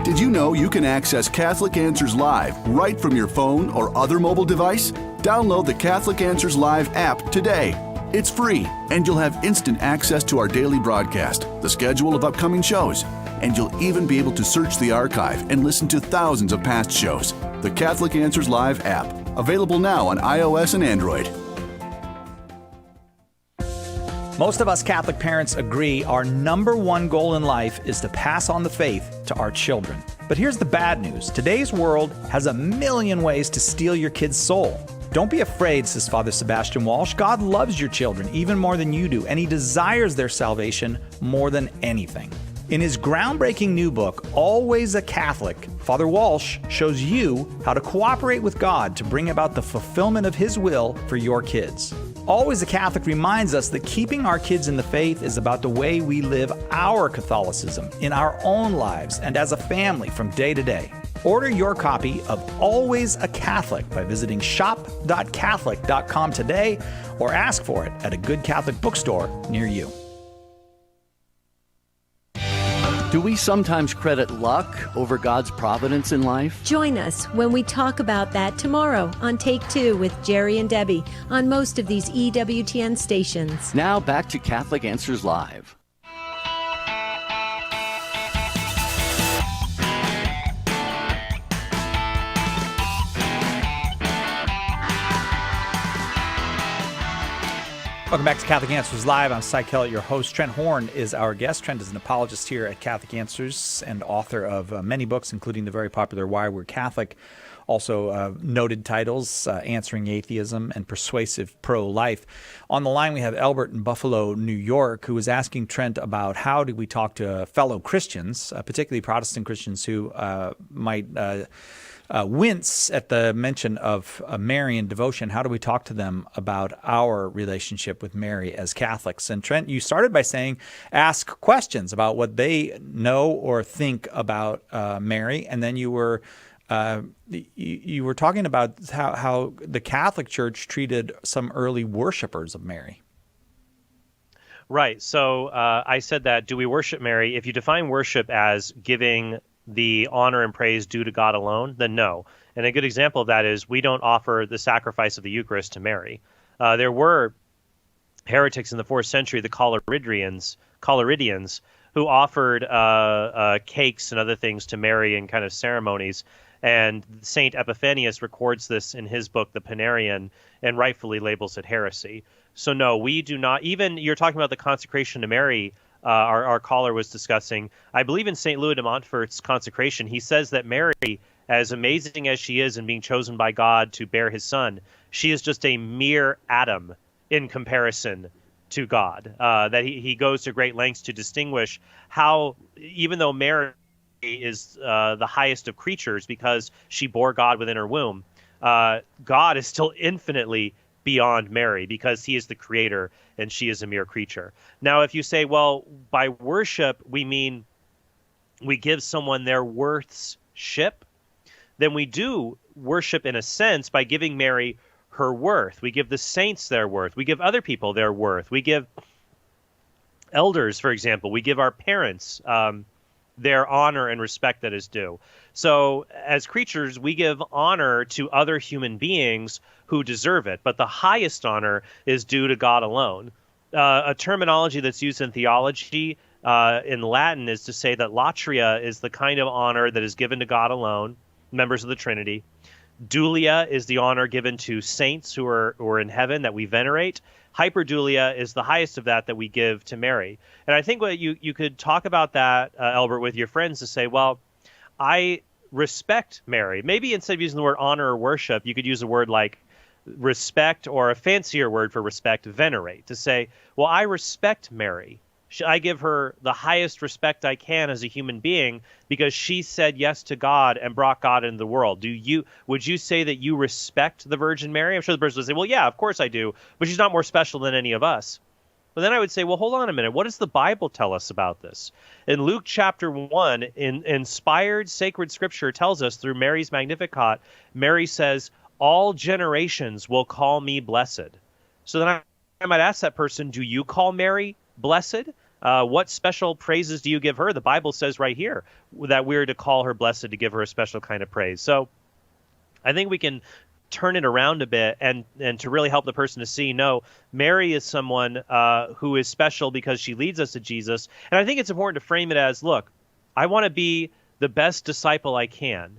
Did you know you can access Catholic Answers Live right from your phone or other mobile device? Download the Catholic Answers Live app today. It's free, and you'll have instant access to our daily broadcast, the schedule of upcoming shows, and you'll even be able to search the archive and listen to thousands of past shows. The Catholic Answers Live app, available now on iOS and Android. Most of us Catholic parents agree our number one goal in life is to pass on the faith to our children. But here's the bad news. Today's world has a million ways to steal your kid's soul. Don't be afraid, says Father Sebastian Walsh. God loves your children even more than you do, and He desires their salvation more than anything. In his groundbreaking new book, Always a Catholic, Father Walsh shows you how to cooperate with God to bring about the fulfillment of His will for your kids. Always a Catholic reminds us that keeping our kids in the faith is about the way we live our Catholicism in our own lives and as a family from day to day. Order your copy of Always a Catholic by visiting shop.catholic.com today or ask for it at a good Catholic bookstore near you. Do we sometimes credit luck over God's providence in life? Join us when we talk about that tomorrow on Take Two with Jerry and Debbie on most of these EWTN stations. Now back to Catholic Answers Live. Welcome back to Catholic Answers Live. I'm Cy Kellett, your host. Trent Horn is our guest. Trent is an apologist here at Catholic Answers and author of many books, including the very popular Why We're Catholic. Also noted titles, Answering Atheism and Persuasive Pro-Life. On the line, we have Albert in Buffalo, New York, who is asking Trent about how do we talk to fellow Christians, particularly Protestant Christians who might wince at the mention of Marian devotion. How do we talk to them about our relationship with Mary as Catholics? And Trent, you started by saying ask questions about what they know or think about Mary, and then you were talking about how the Catholic Church treated some early worshipers of Mary. Right. So I said that, do we worship Mary? If you define worship as giving the honor and praise due to God alone, then no. And a good example of that is we don't offer the sacrifice of the Eucharist to Mary. There were heretics in the 4th century, the Collyridians, who offered cakes and other things to Mary in kind of ceremonies. And Saint Epiphanius records this in his book, The Panarion, and rightfully labels it heresy. So no, we do not. Even you're talking about the consecration to Mary. Our caller was discussing, I believe in St. Louis de Montfort's consecration, he says that Mary as amazing as she is in being chosen by God to bear his son, she is just a mere atom in comparison to God. That he goes to great lengths to distinguish how, even though Mary is the highest of creatures because she bore God within her womb, God is still infinitely beyond Mary because he is the creator and she is a mere creature. Now, if you say, well, by worship, we mean we give someone their worthship, then we do worship in a sense by giving Mary her worth. We give the saints their worth. We give other people their worth. We give elders, for example, we give our parents their honor and respect that is due. So as creatures, we give honor to other human beings who deserve it, but the highest honor is due to God alone. A terminology that's used in theology in Latin is to say that latria is the kind of honor that is given to God alone, members of the Trinity. Dulia is the honor given to saints who are in heaven that we venerate. Hyperdulia is the highest of that we give to Mary. And I think what you could talk about that, Albert, with your friends to say, well, I respect Mary. Maybe instead of using the word honor or worship, you could use a word like respect, or a fancier word for respect, venerate, to say, well, I respect Mary. I give her the highest respect I can as a human being because she said yes to God and brought God into the world. Would you say that you respect the Virgin Mary? I'm sure the person would say, well, yeah, of course I do, but she's not more special than any of us. But then I would say, well, hold on a minute. What does the Bible tell us about this? In Luke chapter 1, inspired sacred scripture tells us through Mary's Magnificat, Mary says, all generations will call me blessed. So then I might ask that person, do you call Mary blessed? What special praises do you give her? The Bible says right here that we're to call her blessed, to give her a special kind of praise. So I think we can turn it around a bit and to really help the person to see, no, Mary is someone who is special because she leads us to Jesus. And I think it's important to frame it as, look, I want to be the best disciple I can.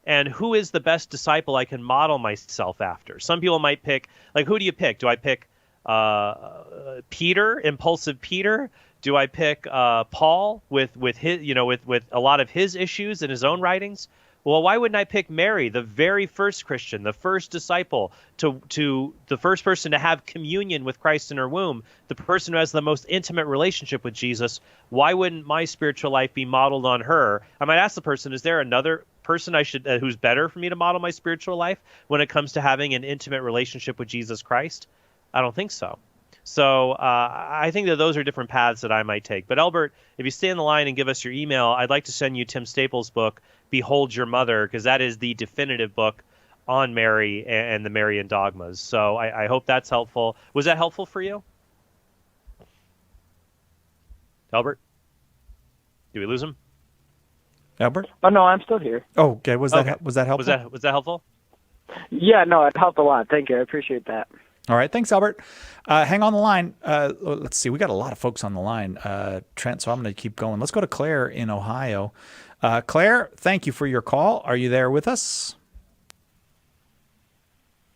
And who is the best disciple I can model myself after? Some people might pick, like, who do you pick? Do I pick Peter, impulsive Peter? Do I pick Paul with his, with a lot of his issues in his own writings? Well, why wouldn't I pick Mary, the very first Christian, the first disciple, to the first person to have communion with Christ in her womb, the person who has the most intimate relationship with Jesus? Why wouldn't my spiritual life be modeled on her? I might ask the person, is there another person I should who's better for me to model my spiritual life when it comes to having an intimate relationship with Jesus Christ? I don't think so. So I think that those are different paths that I might take. But Albert, if you stay on the line and give us your email, I'd like to send you Tim Staples' book, Behold Your Mother, because that is the definitive book on Mary and the Marian dogmas. So I hope that's helpful. Was that helpful for you? Albert? Did we lose him? Albert? Oh, no, I'm still here. Oh, okay. Was that helpful? Was that helpful? Yeah, no, it helped a lot. Thank you. I appreciate that. All right. Thanks, Albert. Hang on the line. Let's see. We got a lot of folks on the line, Trent, so I'm going to keep going. Let's go to Claire in Ohio. Claire, thank you for your call. Are you there with us?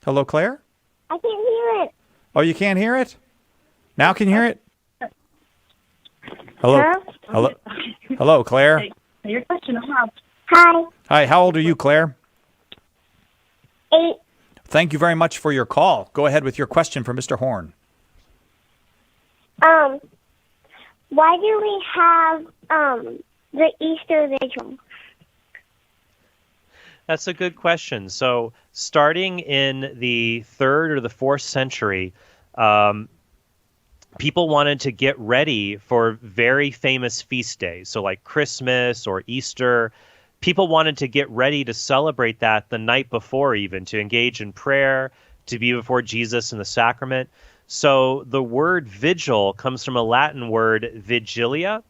Hello, Claire? I can't hear it. Oh, you can't hear it? Now can you hear it? Hello? Hello? Hello, Claire? Hey, your question. Hi. Hi, how old are you, Claire? 8. Thank you very much for your call. Go ahead with your question for Mr. Horn. Why do we have the Easter Vigil? That's a good question. So starting in the 3rd or the 4th century, people wanted to get ready for very famous feast days. So like Christmas or Easter. People wanted to get ready to celebrate that the night before, even to engage in prayer, to be before Jesus in the sacrament. So the word vigil comes from a Latin word vigilia,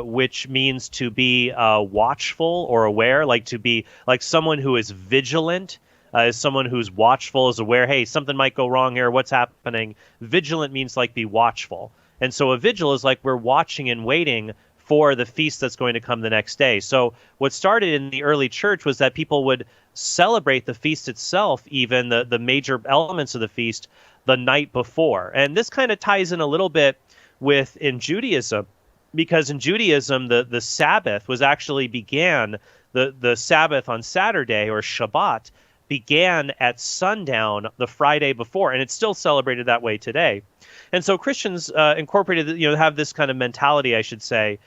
which means to be watchful or aware, like to be like someone who is vigilant, is someone who's watchful, is aware, hey, something might go wrong here, what's happening? Vigilant means like be watchful. And so a vigil is like we're watching and waiting for the feast that's going to come the next day. So what started in the early church was that people would celebrate the feast itself, even the major elements of the feast, the night before. And this kind of ties in a little bit in Judaism, because in Judaism, the Sabbath was actually began the Sabbath on Saturday, or Shabbat, began at sundown the Friday before, and it's still celebrated that way today. And so Christians incorporated, have this kind of mentality, I should say,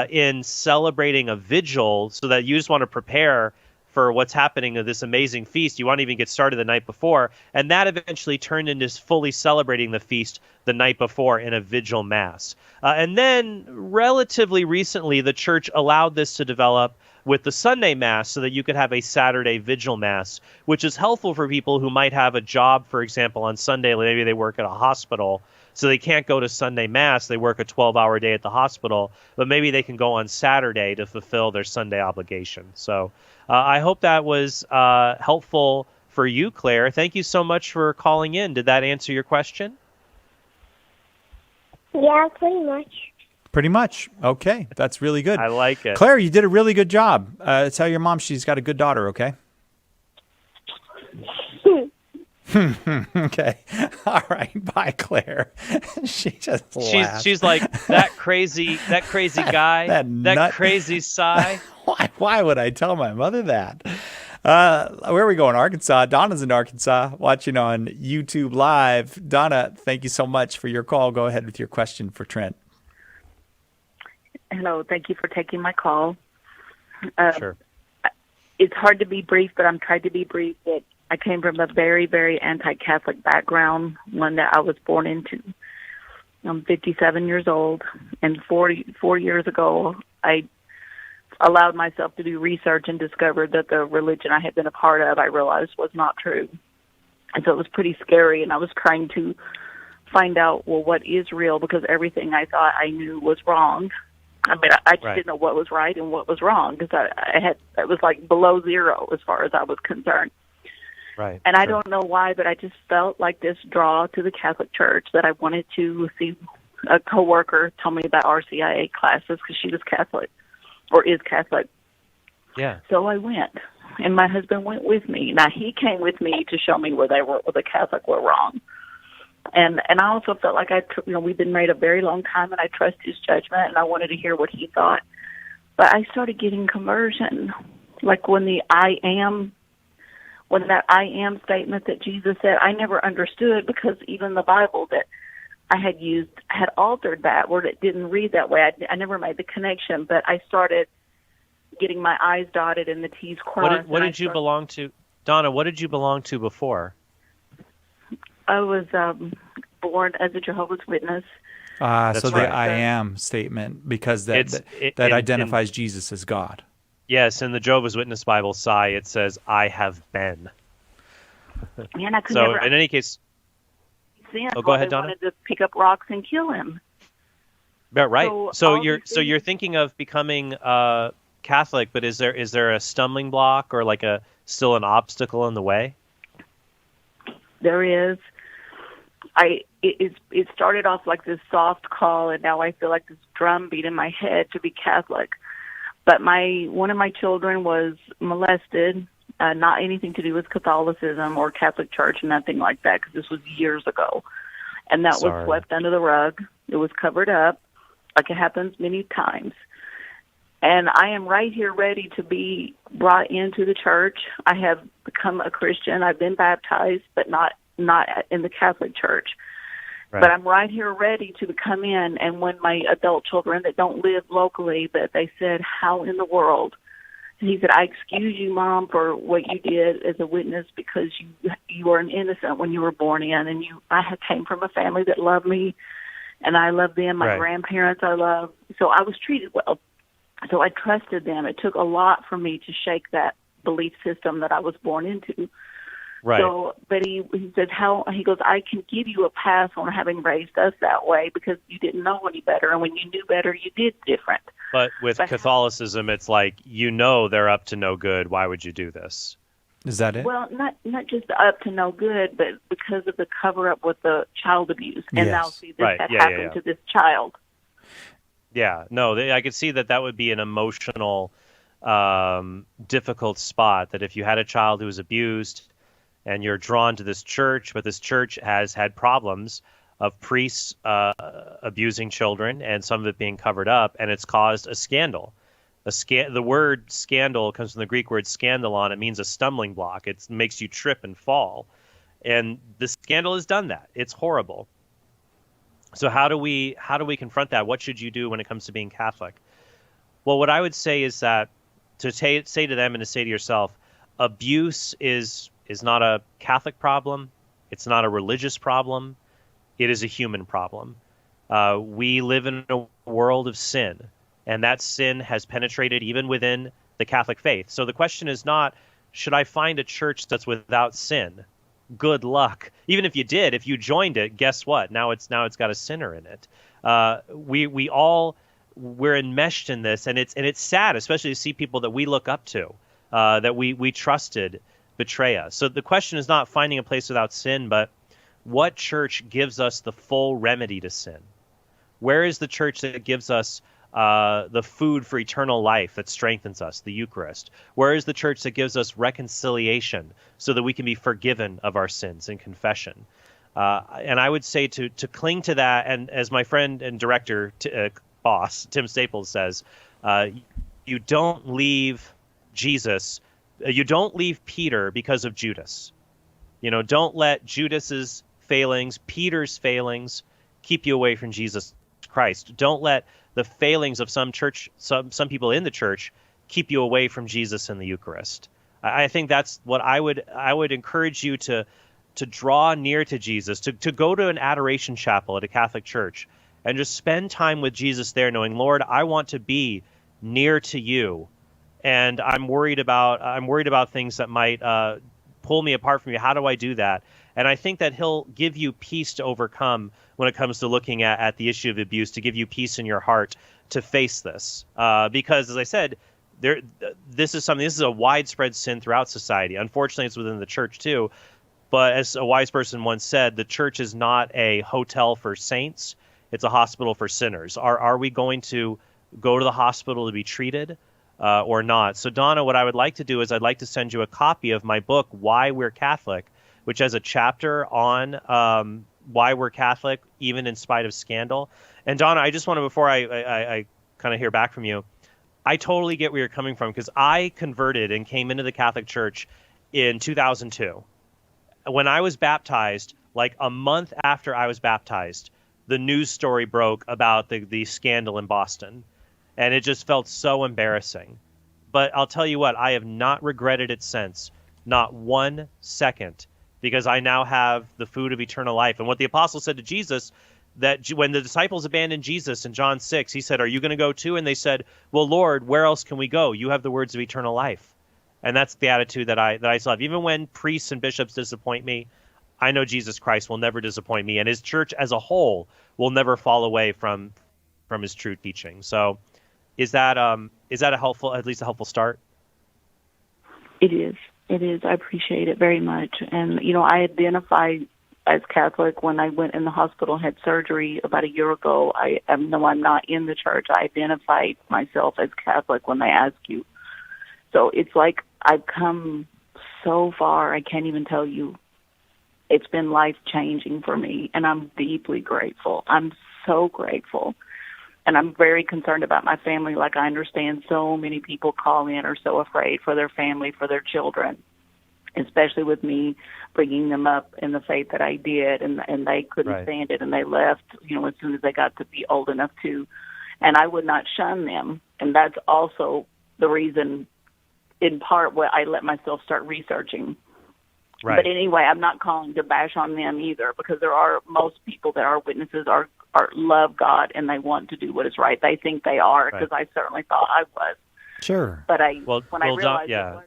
in celebrating a vigil, so that you just want to prepare for what's happening at this amazing feast. You want to even get started the night before. And that eventually turned into fully celebrating the feast the night before in a vigil mass. And then relatively recently, the church allowed this to develop with the Sunday Mass, so that you could have a Saturday vigil mass, which is helpful for people who might have a job, for example, on Sunday. Maybe they work at a hospital, so they can't go to Sunday Mass. They work a 12-hour day at the hospital, but maybe they can go on Saturday to fulfill their Sunday obligation. So I hope that was helpful for you, Claire. Thank you so much for calling in. Did that answer your question? Yeah, pretty much. Pretty much. Okay. That's really good. I like it. Claire, you did a really good job. Tell your mom she's got a good daughter, okay? Okay. All right. Bye, Claire. She just laughed. She's like, that crazy guy, that crazy sigh. Why would I tell my mother that? Where are we going? Arkansas. Donna's in Arkansas, watching on YouTube Live. Donna, thank you so much for your call. Go ahead with your question for Trent. Hello. Thank you for taking my call. Sure. It's hard to be brief, but I'm trying to be brief. But I came from a very, very anti-Catholic background, one that I was born into. I'm 57 years old, and 4 years ago, I allowed myself to do research and discovered that the religion I had been a part of, I realized was not true. And so it was pretty scary, and I was trying to find out, well, what is real, because everything I thought I knew was wrong. I mean, I just didn't know what was right and what was wrong, because it was like below zero as far as I was concerned. Right. And I don't know why, but I just felt like this draw to the Catholic Church that I wanted to see. A coworker told me about RCIA classes because she was Catholic, or is Catholic. Yeah. So I went, and my husband went with me. Now, he came with me to show me where the Catholic were wrong. And I also felt like we've been married a very long time, and I trust his judgment, and I wanted to hear what he thought. But I started getting conversion, like when that I am statement that Jesus said, I never understood, because even the Bible that I had used had altered that word. It didn't read that way. I never made the connection, but I started getting my I's dotted and the T's crossed. What did you belong to? Donna, what did you belong to before? I was born as a Jehovah's Witness. So right. The I am statement, because that identifies Jesus as God. Yes, in the Jehovah's Witness Bible, Psi, it says, I have been. Man, I could so never, in any case... go ahead, Donna. Wanted to pick up rocks and kill him. Yeah, right. So you're thinking of becoming Catholic, but is there a stumbling block or like still an obstacle in the way? There is. It started off like this soft call, and now I feel like this drum beat in my head to be Catholic. But one of my children was molested, not anything to do with Catholicism or Catholic Church, nothing like that, because this was years ago. And that was swept under the rug. It was covered up, like it happens many times. And I am right here ready to be brought into the church. I have become a Christian. I've been baptized, but not in the Catholic Church. Right. But I'm right here ready to come in. And when my adult children that don't live locally, but they said, how in the world? And he said, I excuse you, Mom, for what you did as a witness, because you were an innocent when you were born in, and I came from a family that loved me, and I loved them. My grandparents I loved. So I was treated well. So I trusted them. It took a lot for me to shake that belief system that I was born into. Right. So, but he said, he goes, I can give you a pass on having raised us that way, because you didn't know any better, and when you knew better, you did different. But with Catholicism, it's like, they're up to no good. Why would you do this? Is that it? Well, not just up to no good, but because of the cover-up with the child abuse. And now see this happened to this child. Yeah, no, I could see that would be an emotional, difficult spot, that if you had a child who was abused and you're drawn to this church, but this church has had problems of priests abusing children and some of it being covered up, and it's caused a scandal. The word scandal comes from the Greek word scandalon. It means a stumbling block. It makes you trip and fall. And the scandal has done that. It's horrible. So how do we confront that? What should you do when it comes to being Catholic? Well, what I would say is that to say to them and to say to yourself, abuse is not a Catholic problem. It's not a religious problem. It is a human problem. We live in a world of sin, and that sin has penetrated even within the Catholic faith. So the question is not, should I find a church that's without sin? Good luck. Even if you did, if you joined it, guess what? Now it's got a sinner in it. We're enmeshed in this, and it's sad, especially to see people that we look up to, that we trusted, betray us. So the question is not finding a place without sin, but what church gives us the full remedy to sin? Where is the church that gives us the food for eternal life that strengthens us, the Eucharist? Where is the church that gives us reconciliation so that we can be forgiven of our sins in confession? And I would say to cling to that, and as my friend and director, boss, Tim Staples says, you don't leave Jesus, you don't leave Peter because of Judas. Don't let Judas's failings, Peter's failings, keep you away from Jesus Christ. Don't let the failings of some people in the church keep you away from Jesus and the Eucharist. I think that's what I would encourage you to draw near to Jesus, to go to an adoration chapel at a Catholic church and just spend time with Jesus there, knowing, Lord, I want to be near to you, and I'm worried about things that might pull me apart from you. How do I do that? And I think that he'll give you peace to overcome when it comes to looking at the issue of abuse, to give you peace in your heart to face this. Because, as I said, this is a widespread sin throughout society. Unfortunately, it's within the church too. But as a wise person once said, the church is not a hotel for saints. It's a hospital for sinners. Are we going to go to the hospital to be treated or not? So, Donna, what I would like to do is I'd like to send you a copy of my book, Why We're Catholic, which has a chapter on why we're Catholic, even in spite of scandal. And Donna, I just want to, before I kind of hear back from you, I totally get where you're coming from, because I converted and came into the Catholic Church in 2002. When I was baptized, like a month after I was baptized, the news story broke about the scandal in Boston. And it just felt so embarrassing. But I'll tell you what, I have not regretted it since. Not 1 second. Because I now have the food of eternal life. And what the apostle said to Jesus, that when the disciples abandoned Jesus in John 6, he said, are you going to go too? And they said, well, Lord, where else can we go? You have the words of eternal life. And that's the attitude that I still have. Even when priests and bishops disappoint me, I know Jesus Christ will never disappoint me. And his church as a whole will never fall away from his true teaching. So is that a helpful, at least a helpful start? It is. It is. I appreciate it very much. And, I identified as Catholic when I went in the hospital and had surgery about a year ago. I'm not in the church. I identified myself as Catholic when they ask you. So it's like I've come so far, I can't even tell you. It's been life-changing for me, and I'm deeply grateful. I'm so grateful. And I'm very concerned about my family. Like, I understand so many people call in are so afraid for their family, for their children, especially with me bringing them up in the faith that I did, and they couldn't stand it, and they left, as soon as they got to be old enough to. And I would not shun them. And that's also the reason, in part, why I let myself start researching. Right. But anyway, I'm not calling to bash on them either, because most people that are witnesses are love God, and they want to do what is right. They think they are, because I certainly thought I was. Sure. But I realized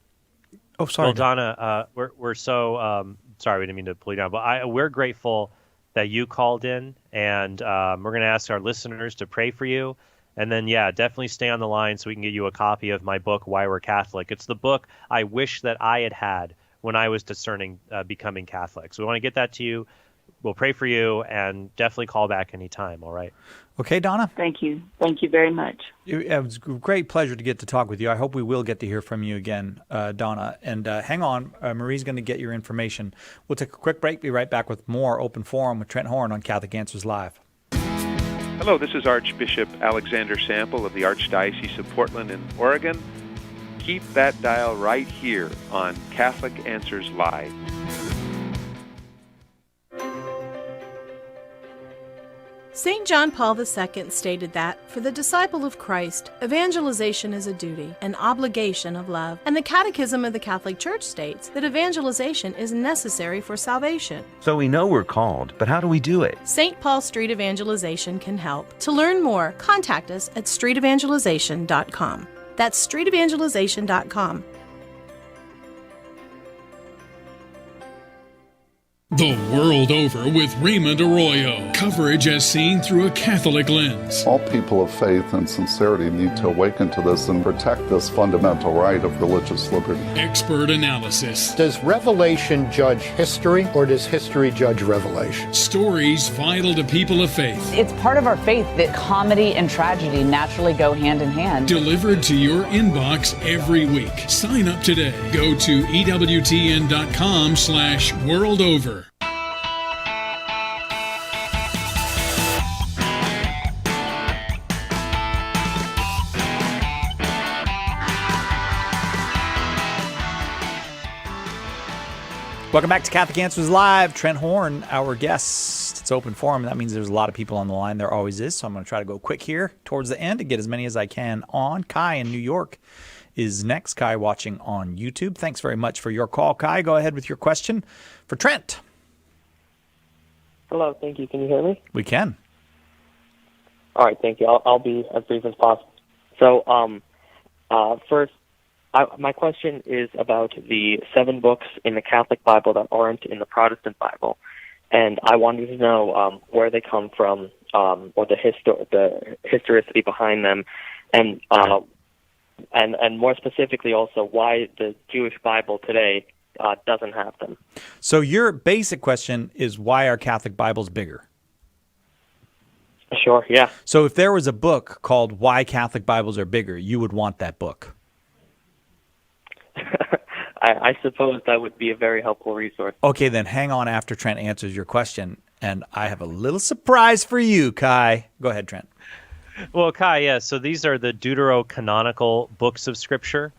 Oh, sorry. Well, Donna, we're so sorry, we didn't mean to pull you down, but we're grateful that you called in, and we're going to ask our listeners to pray for you. And then, definitely stay on the line so we can get you a copy of my book, Why We're Catholic. It's the book I wish that I had when I was discerning becoming Catholic. So we want to get that to you. We'll pray for you, and definitely call back anytime, all right? Okay, Donna? Thank you. Thank you very much. It was a great pleasure to get to talk with you. I hope we will get to hear from you again, Donna. And hang on, Marie's going to get your information. We'll take a quick break, be right back with more Open Forum with Trent Horn on Catholic Answers Live. Hello, this is Archbishop Alexander Sample of the Archdiocese of Portland in Oregon. Keep that dial right here on Catholic Answers Live. St. John Paul II stated that, for the disciple of Christ, evangelization is a duty, an obligation of love. And the Catechism of the Catholic Church states that evangelization is necessary for salvation. So we know we're called, but how do we do it? St. Paul Street Evangelization can help. To learn more, contact us at streetevangelization.com. That's streetevangelization.com. The World Over with Raymond Arroyo. Coverage as seen through a Catholic lens. All people of faith and sincerity need to awaken to this and protect this fundamental right of religious liberty. Expert analysis. Does Revelation judge history, or does history judge Revelation? Stories vital to people of faith. It's part of our faith that comedy and tragedy naturally go hand in hand. Delivered to your inbox every week. Sign up today. Go to EWTN.com/worldover. Welcome back to Catholic Answers Live. Trent Horn, our guest. It's open forum. That means there's a lot of people on the line. There always is. So I'm going to try to go quick here towards the end and get as many as I can on. Kai in New York is next. Kai watching on YouTube. Thanks very much for your call, Kai. Go ahead with your question for Trent. Hello, thank you. Can you hear me? We can. All right, thank you. I'll be as brief as possible. So, first, my question is about the 7 books in the Catholic Bible that aren't in the Protestant Bible, and I wanted to know where they come from, or the historicity behind them, and more specifically also why the Jewish Bible today doesn't have them. So your basic question is, why are Catholic Bibles bigger? Sure, yeah. So if there was a book called Why Catholic Bibles Are Bigger, you would want that book. I suppose that would be a very helpful resource. Okay, then hang on after Trent answers your question, and I have a little surprise for you, Kai. Go ahead, Trent. Well, Kai, yeah, so these are the deuterocanonical books of Scripture.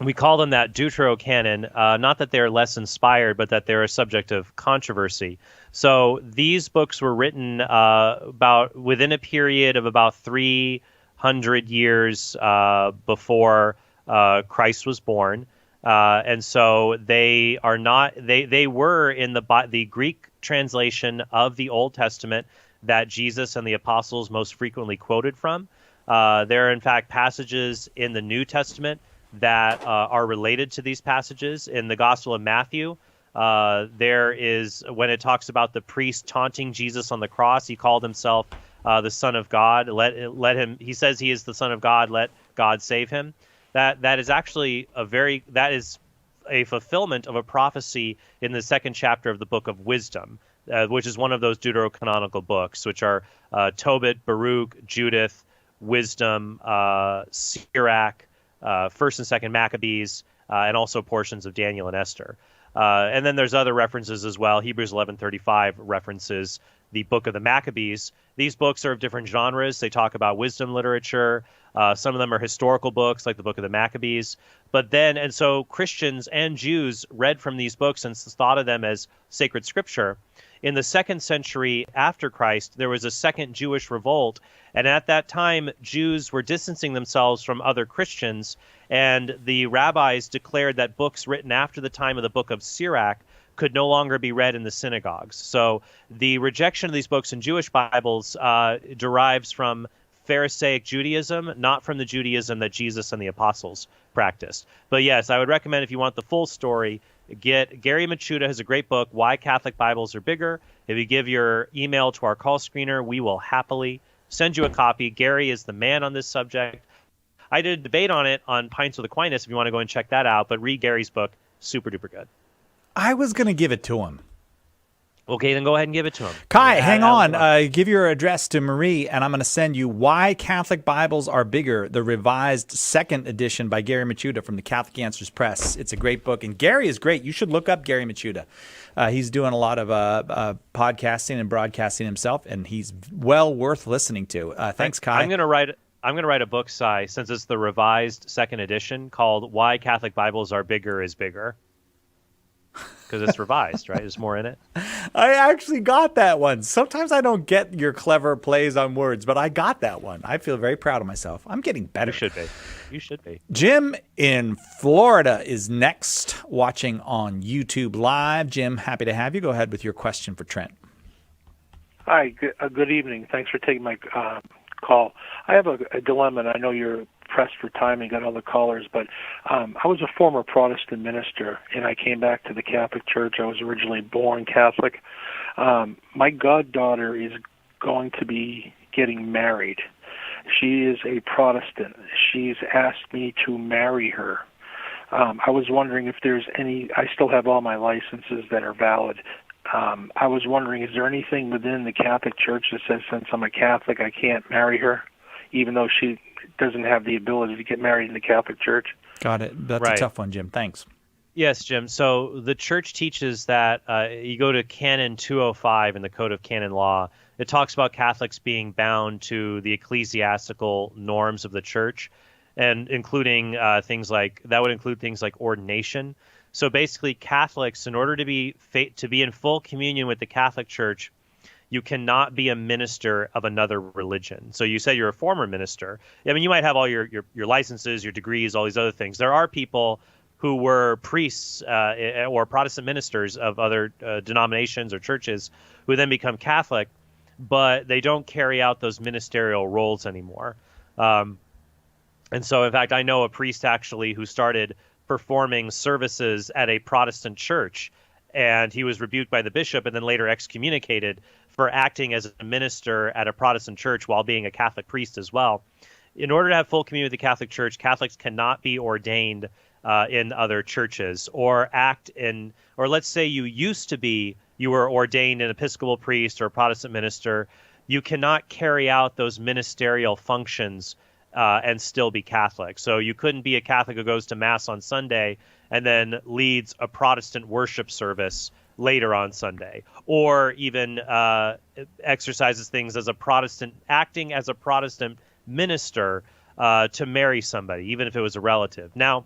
We call them that deuterocanon, not that they're less inspired, but that they're a subject of controversy. So these books were written about within a period of about 300 years before Christ was born, and so they are not. They were in the Greek translation of the Old Testament that Jesus and the apostles most frequently quoted from. There are in fact passages in the New Testament that are related to these passages. In the Gospel of Matthew, there is, when it talks about the priest taunting Jesus on the cross, he called himself the Son of God. Let him. He says he is the Son of God. Let God save him. That is actually that is a fulfillment of a prophecy in the 2nd chapter of the Book of Wisdom, which is one of those deuterocanonical books, which are Tobit, Baruch, Judith, Wisdom, Sirach, 1st and 2nd Maccabees, and also portions of Daniel and Esther. And then there's other references as well. Hebrews 11:35 references the Book of the Maccabees. These books are of different genres. They talk about wisdom literature. Some of them are historical books, like the Book of the Maccabees. And so Christians and Jews read from these books and thought of them as sacred scripture. In the 2nd century after Christ, there was a second Jewish revolt. And at that time, Jews were distancing themselves from other Christians. And the rabbis declared that books written after the time of the Book of Sirach could no longer be read in the synagogues. So the rejection of these books in Jewish Bibles derives from Pharisaic Judaism, not from the Judaism that Jesus and the apostles practiced. But yes, I would recommend, if you want the full story, get Gary Machuda has a great book, Why Catholic Bibles Are Bigger. If you give your email to our call screener, we will happily send you a copy. Gary is the man on this subject. I did a debate on it on Pints with Aquinas if you want to go and check that out, but read Gary's book, super duper good. I was going to give it to him. Okay, then go ahead and give it to him. Kai, hang on. Give your address to Marie, and I'm going to send you Why Catholic Bibles Are Bigger, the revised second edition by Gary Machuda from the Catholic Answers Press. It's a great book, and Gary is great. You should look up Gary Machuda. He's doing a lot of podcasting and broadcasting himself, and he's well worth listening to. Thanks, Kai. I'm going to write a book, Si, since it's the revised second edition, called Why Catholic Bibles Are Bigger is Bigger. Because it's revised, right? There's more in it. I actually got that one. Sometimes I don't get your clever plays on words, but I got that one. I feel very proud of myself. I'm getting better. You should be. Jim in Florida is next, watching on YouTube Live. Jim, happy to have you. Go ahead with your question for Trent. Hi, good evening. Thanks for taking my call. I have a dilemma, and I know you're pressed for time and got other callers, but I was a former Protestant minister, and I came back to the Catholic Church. I was originally born Catholic. My goddaughter is going to be getting married. She is a Protestant. She's asked me to marry her. I was wondering if there's any, I still have all my licenses that are valid. I was wondering, is there anything within the Catholic Church that says since I'm a Catholic I can't marry her, even though she doesn't have the ability to get married in the Catholic Church? Got it. That's a tough one, Jim. Thanks. Yes, Jim. So the Church teaches that you go to Canon 205 in the Code of Canon Law. It talks about Catholics being bound to the ecclesiastical norms of the Church, and including things like ordination. So basically, Catholics, in order to be in full communion with the Catholic Church, you cannot be a minister of another religion. So you said you're a former minister. I mean, you might have all your licenses, your degrees, all these other things. There are people who were priests or Protestant ministers of other denominations or churches who then become Catholic, but they don't carry out those ministerial roles anymore. And so, in fact, I know a priest actually who started performing services at a Protestant church, and he was rebuked by the bishop and then later excommunicated for acting as a minister at a Protestant church while being a Catholic priest as well. In order to have full communion with the Catholic Church, Catholics cannot be ordained in other churches or let's say you were ordained an Episcopal priest or a Protestant minister. You cannot carry out those ministerial functions and still be Catholic. So you couldn't be a Catholic who goes to Mass on Sunday and then leads a Protestant worship service later on Sunday, or even exercises things as a Protestant, acting as a Protestant minister to marry somebody, even if it was a relative. Now,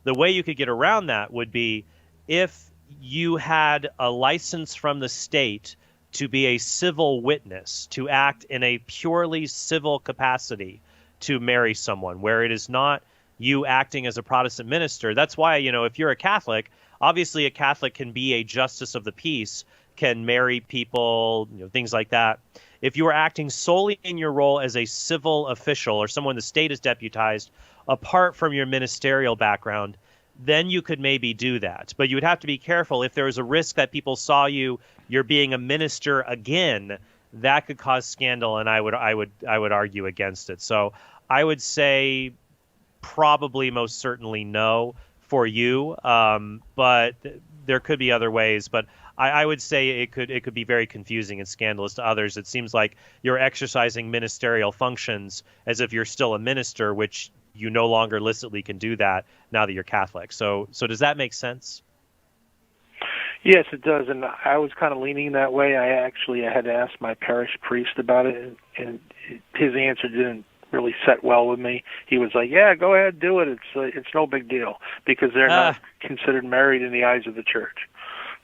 the way you could get around that would be if you had a license from the state to be a civil witness, to act in a purely civil capacity to marry someone, where it is not you acting as a Protestant minister. That's why, if you're a Catholic, obviously a Catholic can be a justice of the peace, can marry people, things like that. If you are acting solely in your role as a civil official or someone the state has deputized, apart from your ministerial background, then you could maybe do that. But you would have to be careful. If there was a risk that people saw you're being a minister again, that could cause scandal, and I would argue against it. So I would say probably most certainly no for you, but there could be other ways. But I would say it could be very confusing and scandalous to others. It seems like you're exercising ministerial functions as if you're still a minister, which you no longer licitly can do that now that you're Catholic. So does that make sense? Yes, it does, and I was kind of leaning that way. I had to ask my parish priest about it, and his answer didn't really set well with me. He was like, "Yeah, go ahead, do it. It's no big deal because they're not considered married in the eyes of the church."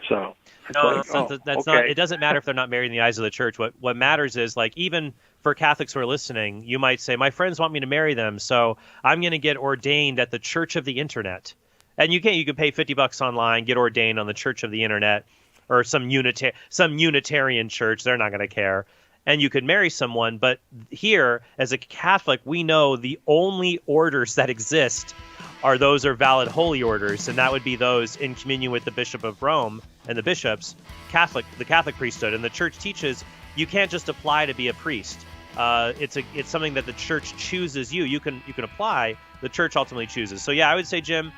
So it doesn't matter if they're not married in the eyes of the church. What matters is, like, even for Catholics who are listening, you might say, "My friends want me to marry them, so I'm going to get ordained at the Church of the Internet." And you can pay $50 online, get ordained on the Church of the Internet, or some Unitarian church. They're not going to care. And you could marry someone. But here, as a Catholic, we know the only orders that exist are valid holy orders, and that would be those in communion with the Bishop of Rome and the bishops, the Catholic priesthood. And the Church teaches you can't just apply to be a priest. It's something that the Church chooses you. You can apply. The Church ultimately chooses. So yeah, I would say, Jim,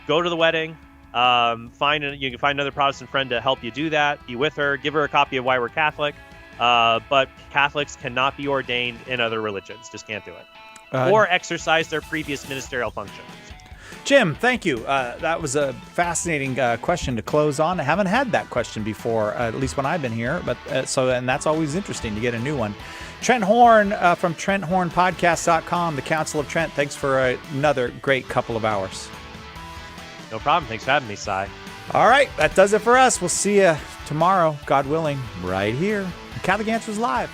go to the wedding, You can find another Protestant friend to help you do that. Be with her. Give her a copy of Why We're Catholic. But Catholics cannot be ordained in other religions. Just can't do it. Or exercise their previous ministerial functions. Jim, thank you. That was a fascinating question to close on. I haven't had that question before, at least when I've been here. But and that's always interesting to get a new one. Trent Horn from TrentHornPodcast.com, the Council of Trent. Thanks for another great couple of hours. No problem. Thanks for having me, Cy. All right, that does it for us. We'll see you tomorrow, God willing, right here. Catholic Answers Live.